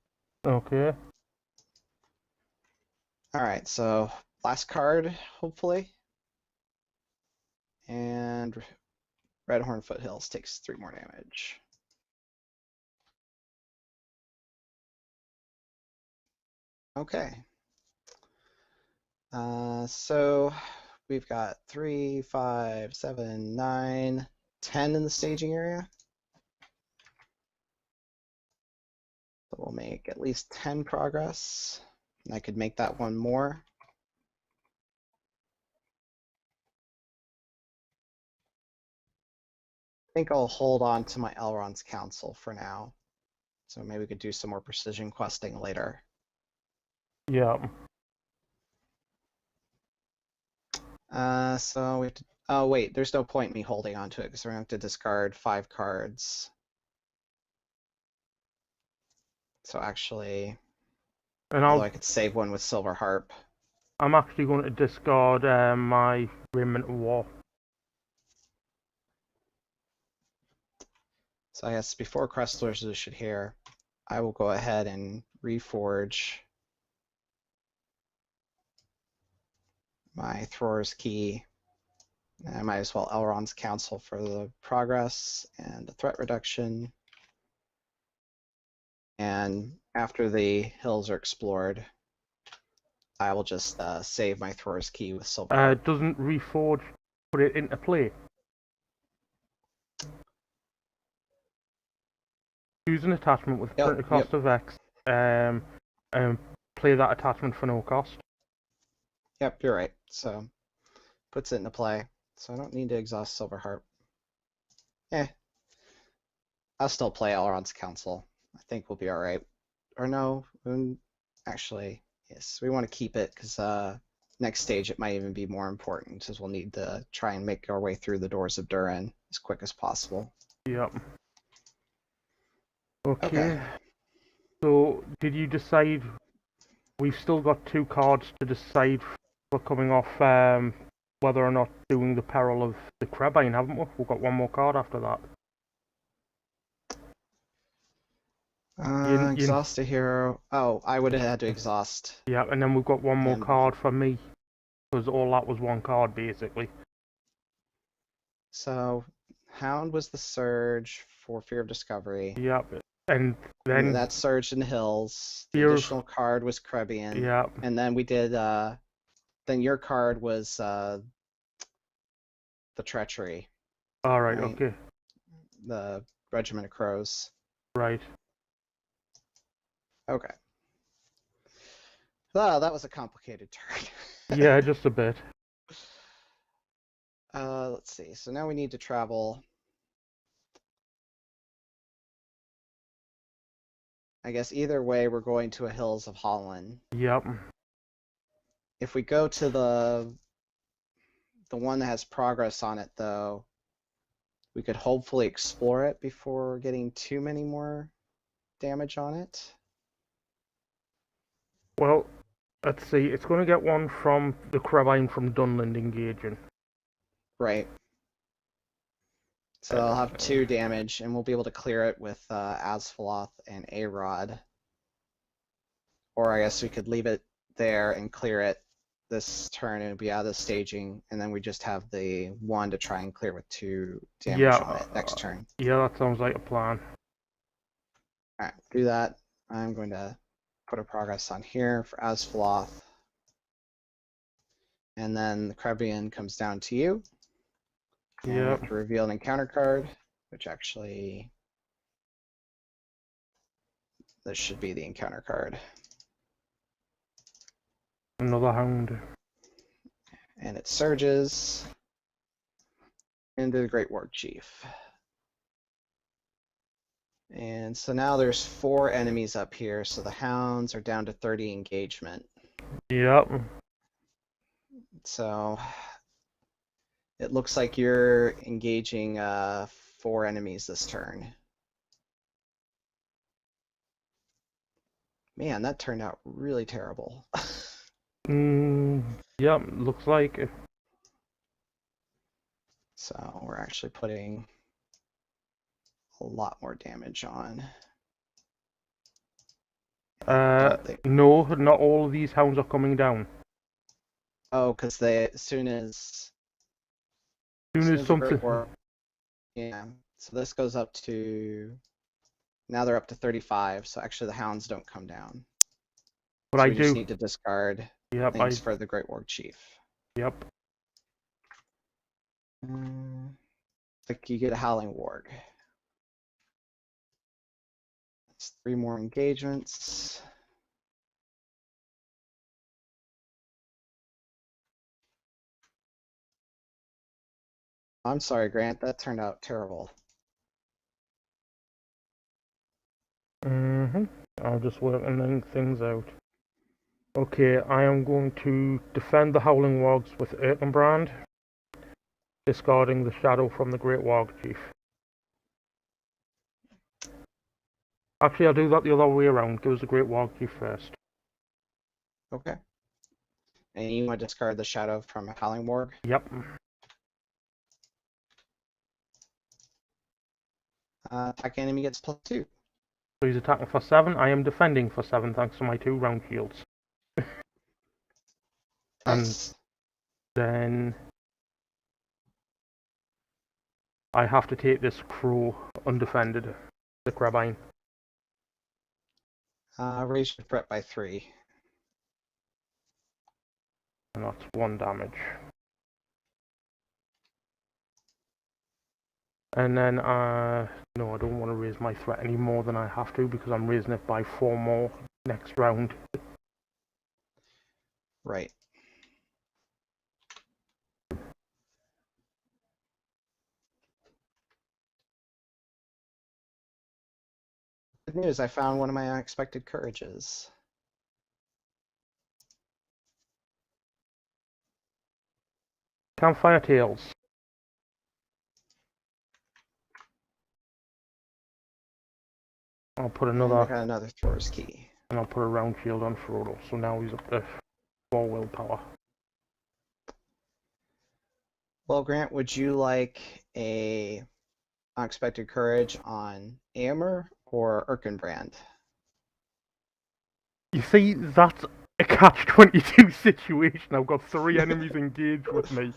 Okay. All right, so last card, hopefully. And Redhorn Foothills takes 3 more damage. Okay. So we've got 3, 5, 7, 9, 10 in the staging area. So we'll make at least 10 progress. And I could make that one more. I think I'll hold on to my Elrond's Council for now. So maybe we could do some more precision questing later. Yeah. So we have to, oh wait, there's no point in me holding on to it because we're going to have to discard 5 cards. So actually, And although I could save one with Silver Harp. I'm actually going to discard my Raiment of War. So I guess before Crest Resolution here, I will go ahead and reforge my Thrower's Key. I might as well Elrond's Council for the progress and the threat reduction. And after the hills are explored, I will just save my Thrower's Key with Silver Harp. Doesn't Reforge put it into play? Choose an attachment with a cost of X, and play that attachment for no cost. Yep, you're right. So puts it into play. So I don't need to exhaust Silver Harp. I'll still play Elrond's Council. I think we'll be all right. Or no, actually, yes, we want to keep it because next stage it might even be more important because we'll need to try and make our way through the doors of Durin as quick as possible. Yep. Okay. So, did you decide? We've still got 2 cards to decide for coming off whether or not doing the Peril of the Crabine, haven't we? We've got 1 more card after that. Exhaust a hero. Oh, I would have had to exhaust. Yeah, and then we've got 1 more card for me. Because all that was 1 card, basically. So, Hound was the Surge for Fear of Discovery. Yep, and then... that surged in the hills. The additional card was Crebian. Yep. And then we did... then your card was the Treachery. Alright, right? Okay. The Regiment of Crows. Right. Okay. Well, that was a complicated turn. Yeah, just a bit. Let's see. So now we need to travel. I guess either way, we're going to a Hills of Holland. Yep. If we go to the one that has progress on it, though, we could hopefully explore it before getting too many more damage on it. Well, let's see. It's going to get 1 from the Crabine from Dunland engaging. Right. So I'll have 2 damage, and we'll be able to clear it with Asphaloth and A-Rod. Or I guess we could leave it there and clear it this turn and be out of the staging, and then we just have the 1 to try and clear with 2 damage Yeah, on it next turn. yeah, that sounds like a plan. Alright, do that. I'm going to put a progress on here for Asfaloth. And then the Caribbean comes down to you. And we Yeah, have to reveal an encounter card, which actually, this should be the encounter card. another hound. And it surges into the Great War Chief. And so now there's 4 enemies up here, so the hounds are down to 30 engagement. Yep. So it looks like you're engaging 4 enemies this turn. Man, that turned out really terrible. Yep, looks like it. So we're actually putting a lot more damage on. No, not all of these hounds are coming down. Oh, because they as soon as As the Great something. War, yeah. So this goes up to, now they're up to 35. So actually the hounds don't come down. But So I we just do. need to discard Yep, things for the Great War Chief. Yep. Like you get a Howling Warg. That's 3 more engagements. I'm sorry, Grant, that turned out terrible. I'll just working things out. Okay, I am going to defend the Howling Wargs with Erkenbrand, discarding the Shadow from the Great Warg Chief. Actually, I'll do that the other way around. Give us the Great Warg Chief first. Okay. And you want to discard the Shadow from Howling Warg? Yep. Attack enemy gets +2. So he's attacking for 7. I am defending for 7 thanks to my 2 round shields. Nice. And then I have to take this Crow undefended, the Crabine. Raise your threat by 3. And that's 1 damage. And then, no, I don't want to raise my threat any more than I have to because I'm raising it by 4 more next round. Right. Good news, I found one of my unexpected courages. Campfire Tales. I'll put And I another, got another thrower's key. and I'll put a round shield on Frodo. So now he's up to 4 willpower. Well, Grant, would you like a unexpected courage on Aemir or Erkenbrand? You see, that's a catch-22 situation. I've got 3 enemies engaged with me,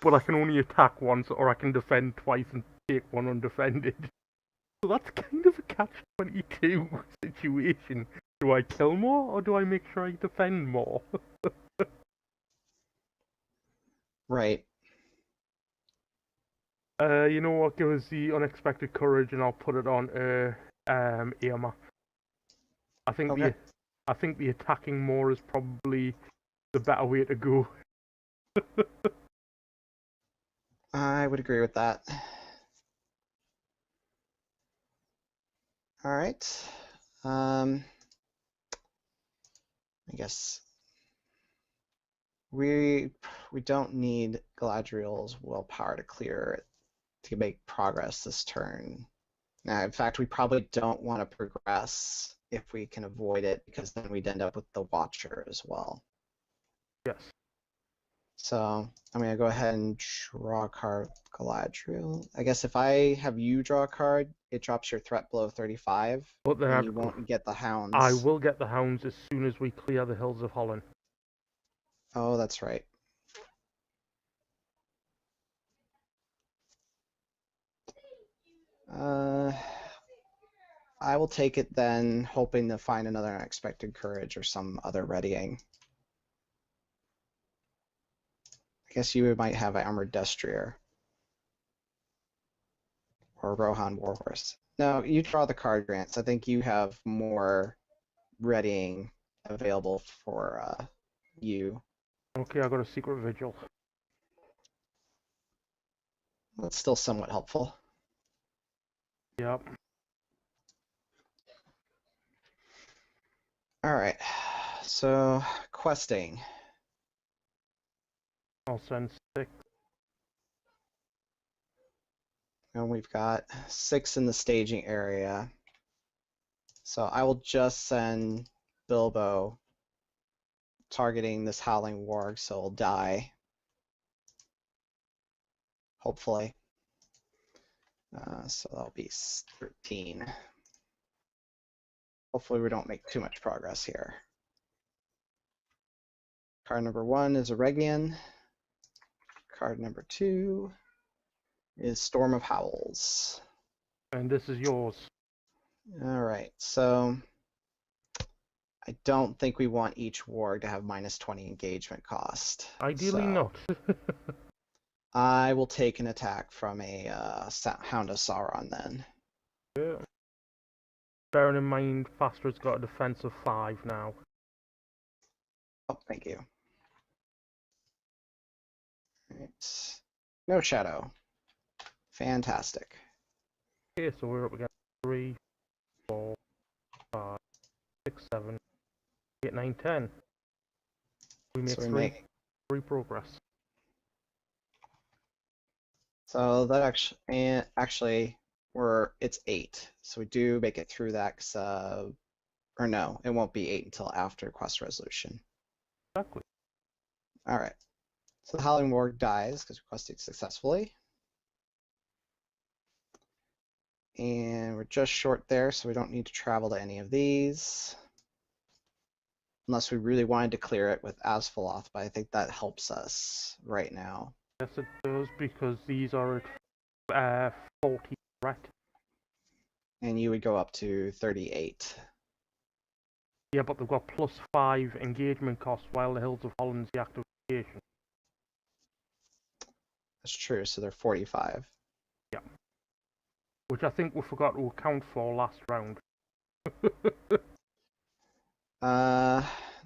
but I can only attack once, or I can defend twice and take 1 undefended. So that's kind of a catch-22 situation. Do I kill more, or do I make sure I defend more? Right. You know what? Give us the unexpected courage, and I'll put it on Irma. I think the attacking more is probably the better way to go. I would agree with that. All right. I guess we don't need Galadriel's willpower to clear it to make progress this turn. Now, in fact, we probably don't want to progress if we can avoid it, because then we'd end up with the Watcher as well. Yes. So I'm going to go ahead and draw a card with Galadriel. I guess if I have you draw a card, it drops your threat below 35, But then and you won't get the hounds. I will get the hounds as soon as we clear the hills of Holland. Oh, that's right. Uh, I will take it then, hoping to find another unexpected courage or some other readying. I guess you might have Armored Destrier or Rohan Warhorse. No, you draw the card, Grants. I think you have more readying available for you. Okay, I got a secret vigil. That's still somewhat helpful. Yep. All right, so questing. I'll send 6. And we've got 6 in the staging area. So I will just send Bilbo targeting this Howling Warg, so he'll die. Hopefully. So that'll be 13. Hopefully we don't make too much progress here. Card number 1 is Eregion. Card number 2 is Storm of Howls. And this is yours. All right, so I don't think we want each warg to have minus 20 engagement cost. Ideally so not. I will take an attack from a Hound of Sauron then. Yeah. Bearing in mind, Fastra's got a defense of 5 now. Oh, thank you. Right. No shadow. Fantastic. Okay, so we're up against 3, 4, 5, 6, 7, 8, 9, 10. We make So we 3, make 3 progress. so that actually it's 8. So we do make it through that. Or no, it won't be 8 until after quest resolution. Exactly. All right. So the Howling Warg dies because we quested successfully. And we're just short there, so we don't need to travel to any of these. Unless we really wanted to clear it with Asphaloth, but I think that helps us right now. Yes, it does, because these are at 40 threat. And you would go up to 38. Yeah, but they've got plus 5 engagement cost while the Hills of Holland's the active location. That's true, so they're 45. Yeah. Which I think we forgot to account for last round.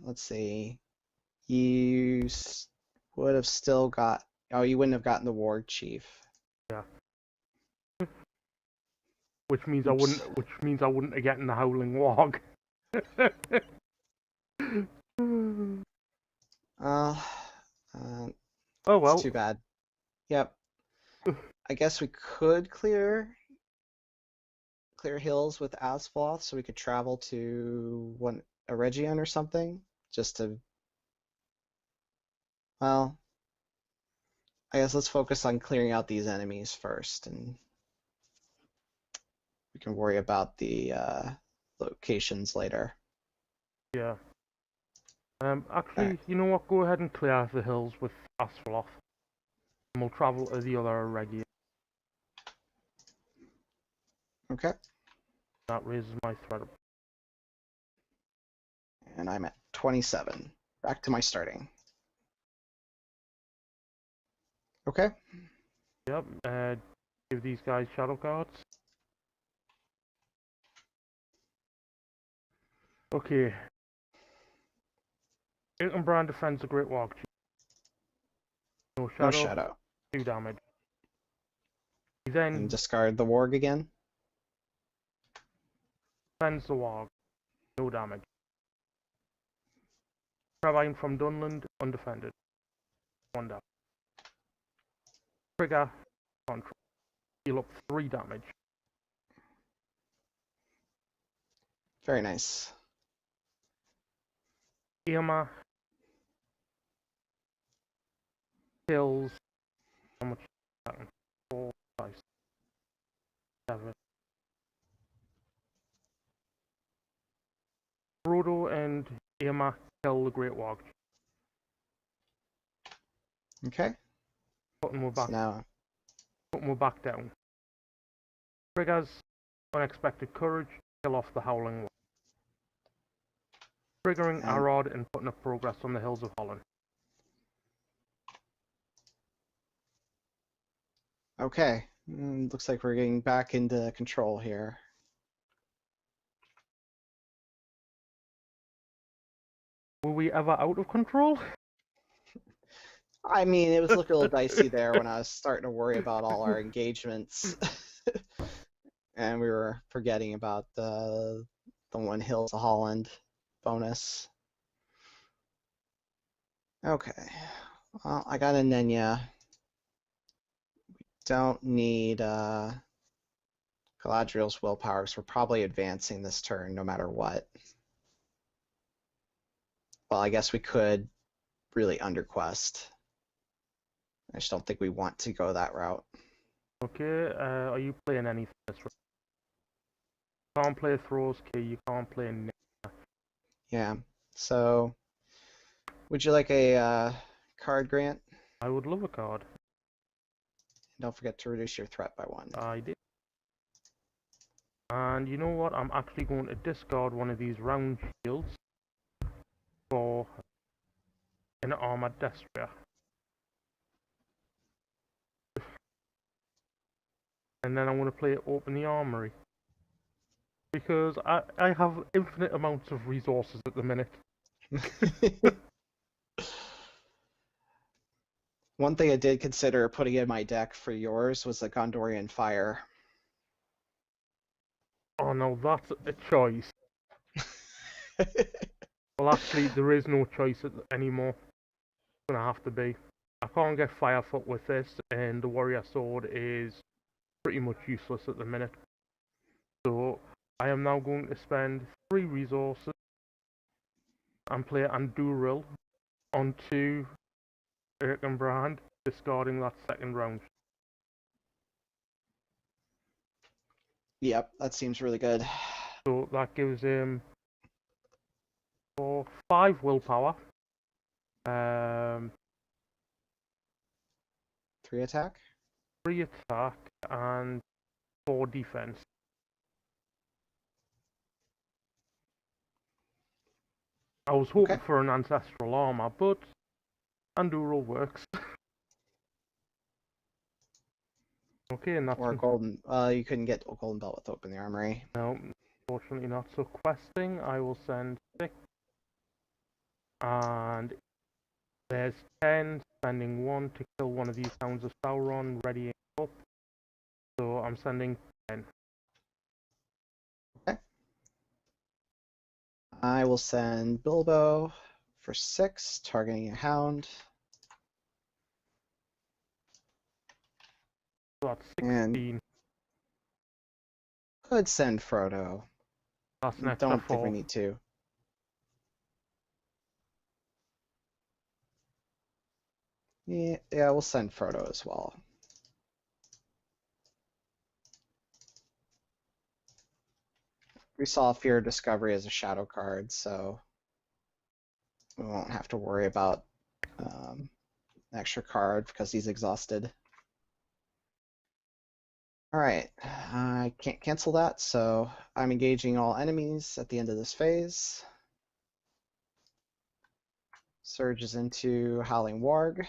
Let's see. You would have still got. Oh, you wouldn't have gotten the Warg Chief. Yeah. Which means Oops. I wouldn't have gotten the Howling Warg. Oh well. It's too bad. Yep. I guess we could clear hills with Asphaloth, so we could travel to Eregion or something, just to. Well, I guess let's focus on clearing out these enemies first, and we can worry about the locations later. Yeah. Actually, Alright. you know what? Go ahead and clear the hills with Asphaloth. And we'll travel to the other Regia. Okay. That raises my threat. And I'm at 27. Back to my starting. Okay. Yep. Give these guys shadow cards. Okay. Brand defends the Great Warg Chief. No shadow. No shadow. 2 damage. He then And discard the Warg again. defends the Warg. No damage. Trabine from Dunland, undefended. 1 damage. Trigger, control. Heal up 3 damage. Very nice. Irma kills. How much? 4, 5, 7. Frodo and Irma kill the Great Warg. Okay. Putting we're So back, now, putting we're back down. Triggers unexpected courage, kill off the howling one. Triggering and Arod and putting up progress on the hills of Holland. okay. Looks like we're getting back into control here. Were we ever out of control? I mean, it was looking a little dicey there when I was starting to worry about all our engagements. And we were forgetting about the one Hills of Holland bonus. Okay. Well, I got a Nenya. Don't need Galadriel's willpower, so we're probably advancing this turn no matter what. Well, I guess we could really underquest. I just don't think we want to go that route. Okay, are you playing anything this round? You can't play Throws Key, you can't play Yeah. So, would you like a card grant? I would love a card. Don't forget to reduce your threat by 1. I did. And you know what? I'm actually going to discard one of these round shields for an armored destroyer. And then I'm going to play Open the Armory. Because I have infinite amounts of resources at the minute. One thing I did consider putting in my deck for yours was the Gondorian Fire. Oh no, that's a choice. Well, actually, there is no choice anymore. It's going to have to be. I can't get Firefoot with this, and the Warrior Sword is pretty much useless at the minute. So, I am now going to spend 3 resources and play Anduril onto Erkenbrand, discarding that second round. Yep, that seems really good. So that gives him 5 willpower, 3 attack? 3 attack, and 4 defense. I was hoping for an ancestral armor, but Anduril works. Okay, and that's Or a golden. You couldn't get a golden belt with Open the Armory. no, unfortunately not. So questing, I will send 6, and there's 10, spending 1 to kill one of these Hounds of Sauron, readying up. So I'm sending 10. Okay. I will send Bilbo for 6, targeting a Hound. So that's 16. And could send Frodo. That's an extra Don't 4. think we need to. Yeah, we'll send Frodo as well. We saw Fear of Discovery as a shadow card, so we won't have to worry about an extra card because he's exhausted. Alright, I can't cancel that, so I'm engaging all enemies at the end of this phase. Surges into Howling Warg.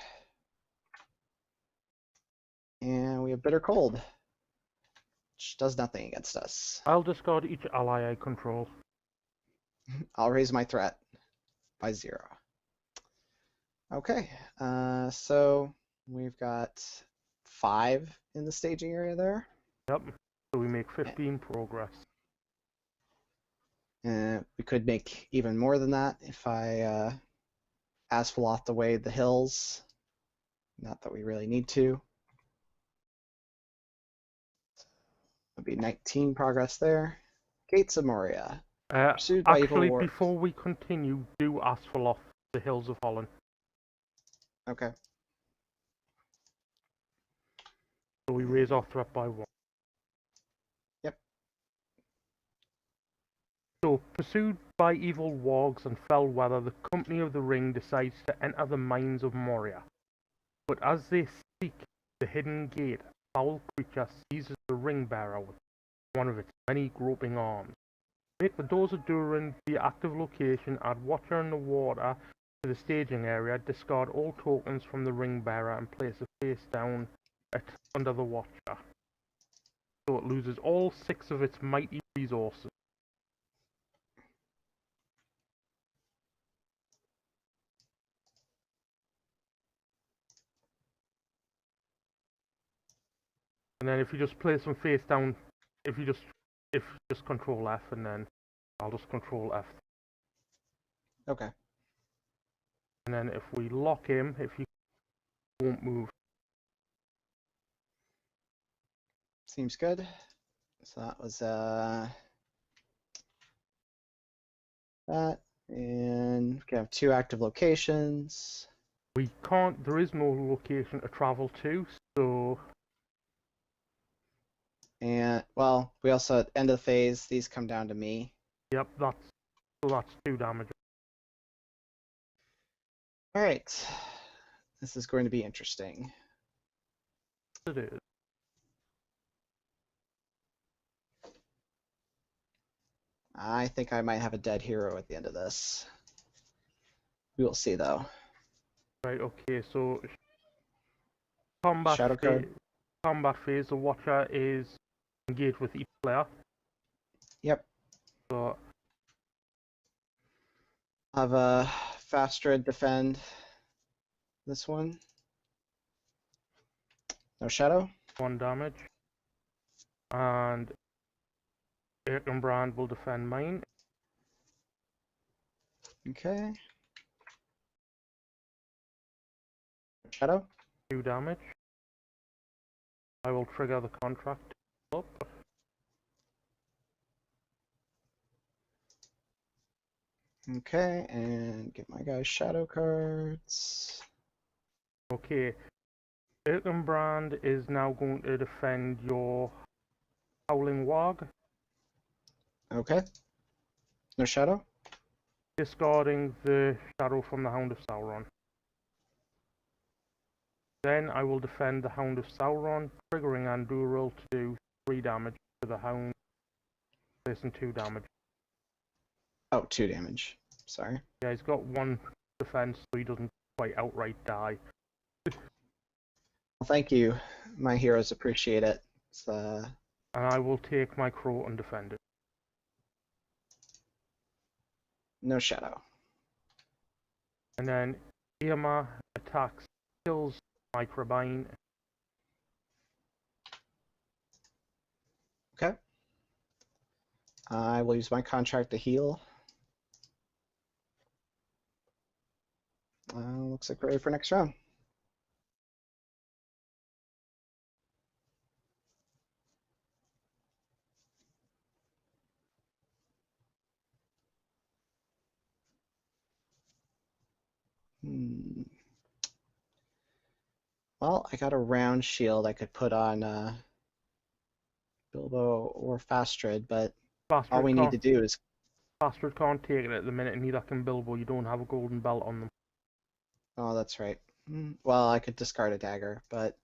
And we have Bitter Cold, which does nothing against us. I'll discard each ally I control. I'll raise my threat by 0. Okay, so we've got 5 in the staging area there. Yep. So we make 15 progress. We could make even more than that if I Asphalot away the hills. Not that we really need to. It'll be 19 progress there. Gates of Moria. Pursued by evil Actually, war. before we continue, do ask for off the Hills of Holland. Okay. So we raise our threat by 1. Yep. So, pursued by evil wargs and fell weather, the Company of the Ring decides to enter the mines of Moria. But as they seek the hidden gate, a foul creature seizes the ring bearer with one of its many groping arms. Make the doors of Durin the active location, add Watcher in the water to the staging area, discard all tokens from the ring bearer and place it face down under the Watcher. So it loses all 6 of its mighty resources. And then if you just place them face down, if you just control F, and then I'll just control F. Okay. And then if we lock him, if he won't move. Seems good. So that was that, and we can have 2 active locations. We can't, there is no location to travel to, so... And, well, we also, at end of the phase, these come down to me. Yep, that's 2 damage. Alright. This is going to be interesting. It is. I think I might have a dead hero at the end of this. We will see, though. Right, okay, so... Combat Shadow card. Combat phase, the Watcher is engaged with each player. Yep. So... Have a Fastred defend this one. No shadow. 1 damage. And... Erkenbrand will defend mine. Okay. Shadow. 2 damage. I will trigger the contract up. Okay, and get my guys shadow cards. Okay. Erkenbrand is now going to defend your Howling Wog. Okay. No shadow. Discarding the shadow from the Hound of Sauron. Then I will defend the Hound of Sauron, triggering Anduril to do 3 damage to the Hound, placing 2 damage. Oh, 2 damage. Sorry. Yeah, he's got 1 defense, so he doesn't quite outright die. Well, thank you. My heroes appreciate it. And I will take my crow and defend it. No shadow. And then Irma attacks, kills my Crabine. Okay. I will use my contract to heal. Looks like we're ready for next round. Well, I got a round shield I could put on Bilbo or Fastred, but all we need to do is... Bastard can't take it at the minute, and neither can Bilbo. You don't have a golden belt on them. Oh, that's right. Well, I could discard a dagger, but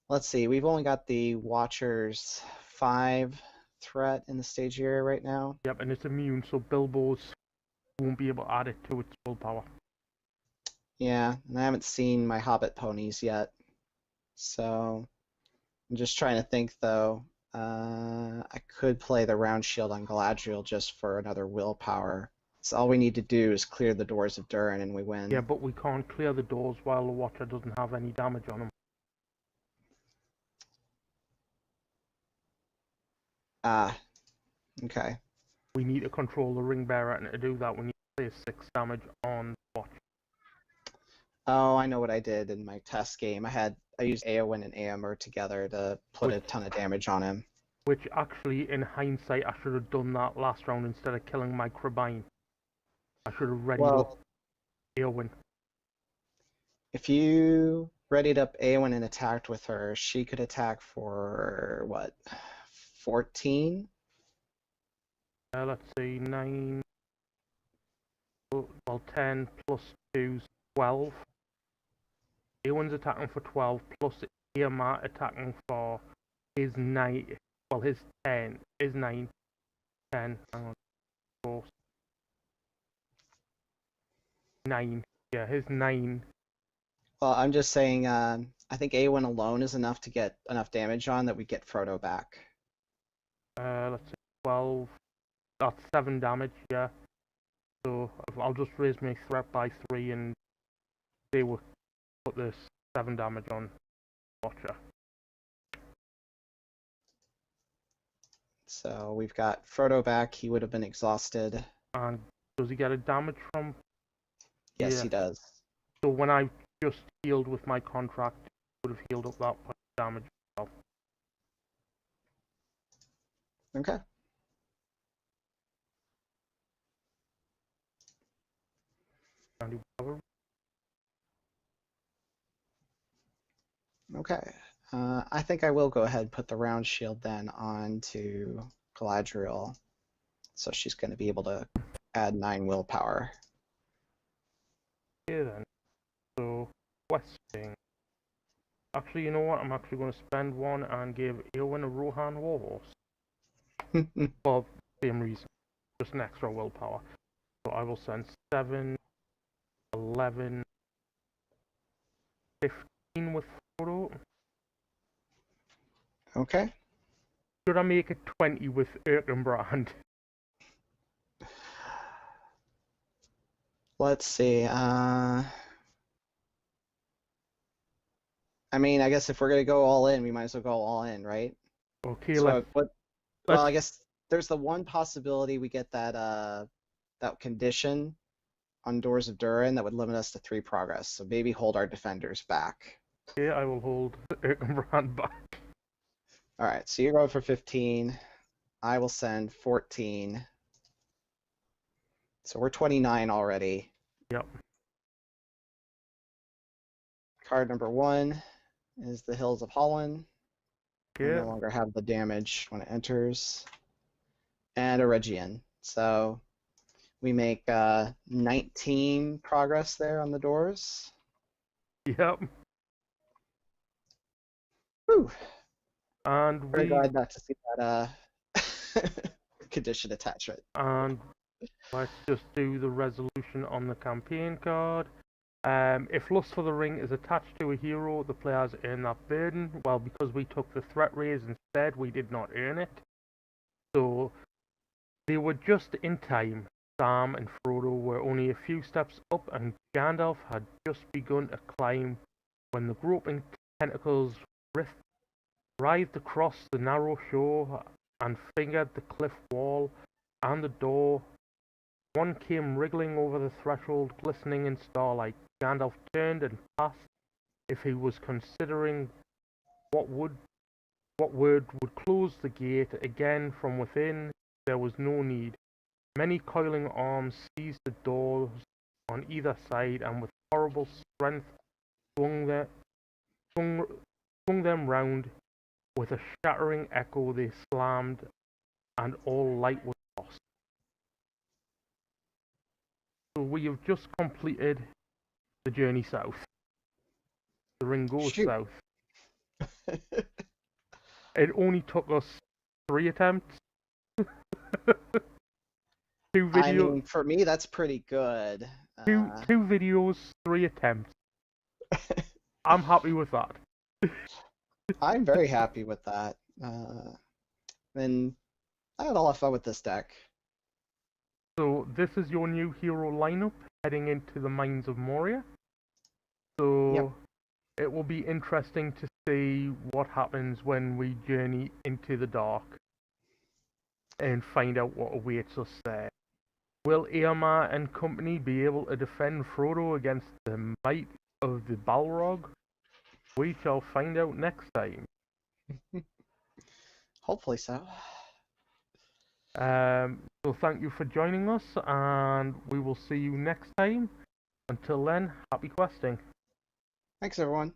let's see. We've only got the Watcher's 5 threat in the stage area right now. Yep, and it's immune, so Bilbo's won't be able to add it to its willpower. Yeah, and I haven't seen my Hobbit ponies yet, so I'm just trying to think, though. I could play the round shield on Galadriel just for another willpower. So all we need to do is clear the doors of Durin and we win. Yeah, but we can't clear the doors while the Watcher doesn't have any damage on him. Ah, okay. We need to control the ring bearer, and to do that we need to place 6 damage on the Watcher. Oh, I know what I did in my test game. I used Eowyn and Eomer together to put a ton of damage on him. Which actually, in hindsight, I should have done that last round instead of killing my Crabine. I should have readied up Eowyn. If you readied up Eowyn and attacked with her, she could attack for, what, 14? Let's see, 9... Well, 10 plus 2 is 12. Eowyn's attacking for 12 plus Eomer attacking for his 9. Well, his 10. His 9. 10. Hang on. 4, 9. Yeah, his 9. Well, I'm just saying, I think Awen alone is enough to get enough damage on that we get Frodo back. Let's see. 12. That's 7 damage, yeah. So I'll just raise my threat by 3 and they will put this 7 damage on Watcher. So we've got Frodo back. He would have been exhausted. And does he get a damage from? Yes, Yeah. he does. So when I just healed with my contract, it would have healed up that damage as well. Okay. Okay. I think I will go ahead and put the round shield then onto Galadriel. So she's going to be able to add 9 willpower. Okay then. So questing. Actually, you know what? I'm actually going to spend 1 and give Eowyn a Rohan Warhorse. For the same reason. Just an extra willpower. So I will send 7, 11, 15 with Frodo. Okay. Should I make it 20 with Erkenbrand? Let's see. I mean, I guess if we're going to go all in, we might as well go all in, right? Okay, So let's well, I guess there's the one possibility we get that that condition on Doors of Durin that would limit us to 3 progress. So maybe hold our defenders back. Okay, I will hold Erkenbrand back. All right, so you're going for 15. I will send 14. So we're 29 already. Yep. Card number 1 is the Hills of Holland. We Okay. no longer have the damage when it enters. And a Regian. So we make 19 progress there on the doors. Yep. Whew. And Very glad not to see that condition attachment. And let's just do the resolution on the campaign card. If Lust for the Ring is attached to a hero, the players earn that burden. Well, because we took the threat raise instead, we did not earn it. So they were just in time. Sam and Frodo were only a few steps up, and Gandalf had just begun to climb when the groping tentacles writhed across the narrow shore and fingered the cliff wall and the door. One came wriggling over the threshold, glistening in starlight. Gandalf turned and passed. If he was considering what word would close the gate again from within, there was no need. Many coiling arms seized the doors on either side, and with horrible strength swung them round. With a shattering echo, they slammed, and all light was lost. So we have just completed the journey south. The ring goes south. It only took us 3 attempts. 2 videos. I mean, for me, that's pretty good. 2 videos, 3 attempts. I'm happy with that. I'm very happy with that. And I had a lot of fun with this deck. So this is your new hero lineup heading into the Mines of Moria. So yep. It will be interesting to see what happens when we journey into the dark and find out what awaits us there. Will Eomer and company be able to defend Frodo against the might of the Balrog? We shall find out next time. Hopefully so. So thank you for joining us, and we will see you next time. Until then, happy questing. Thanks, everyone.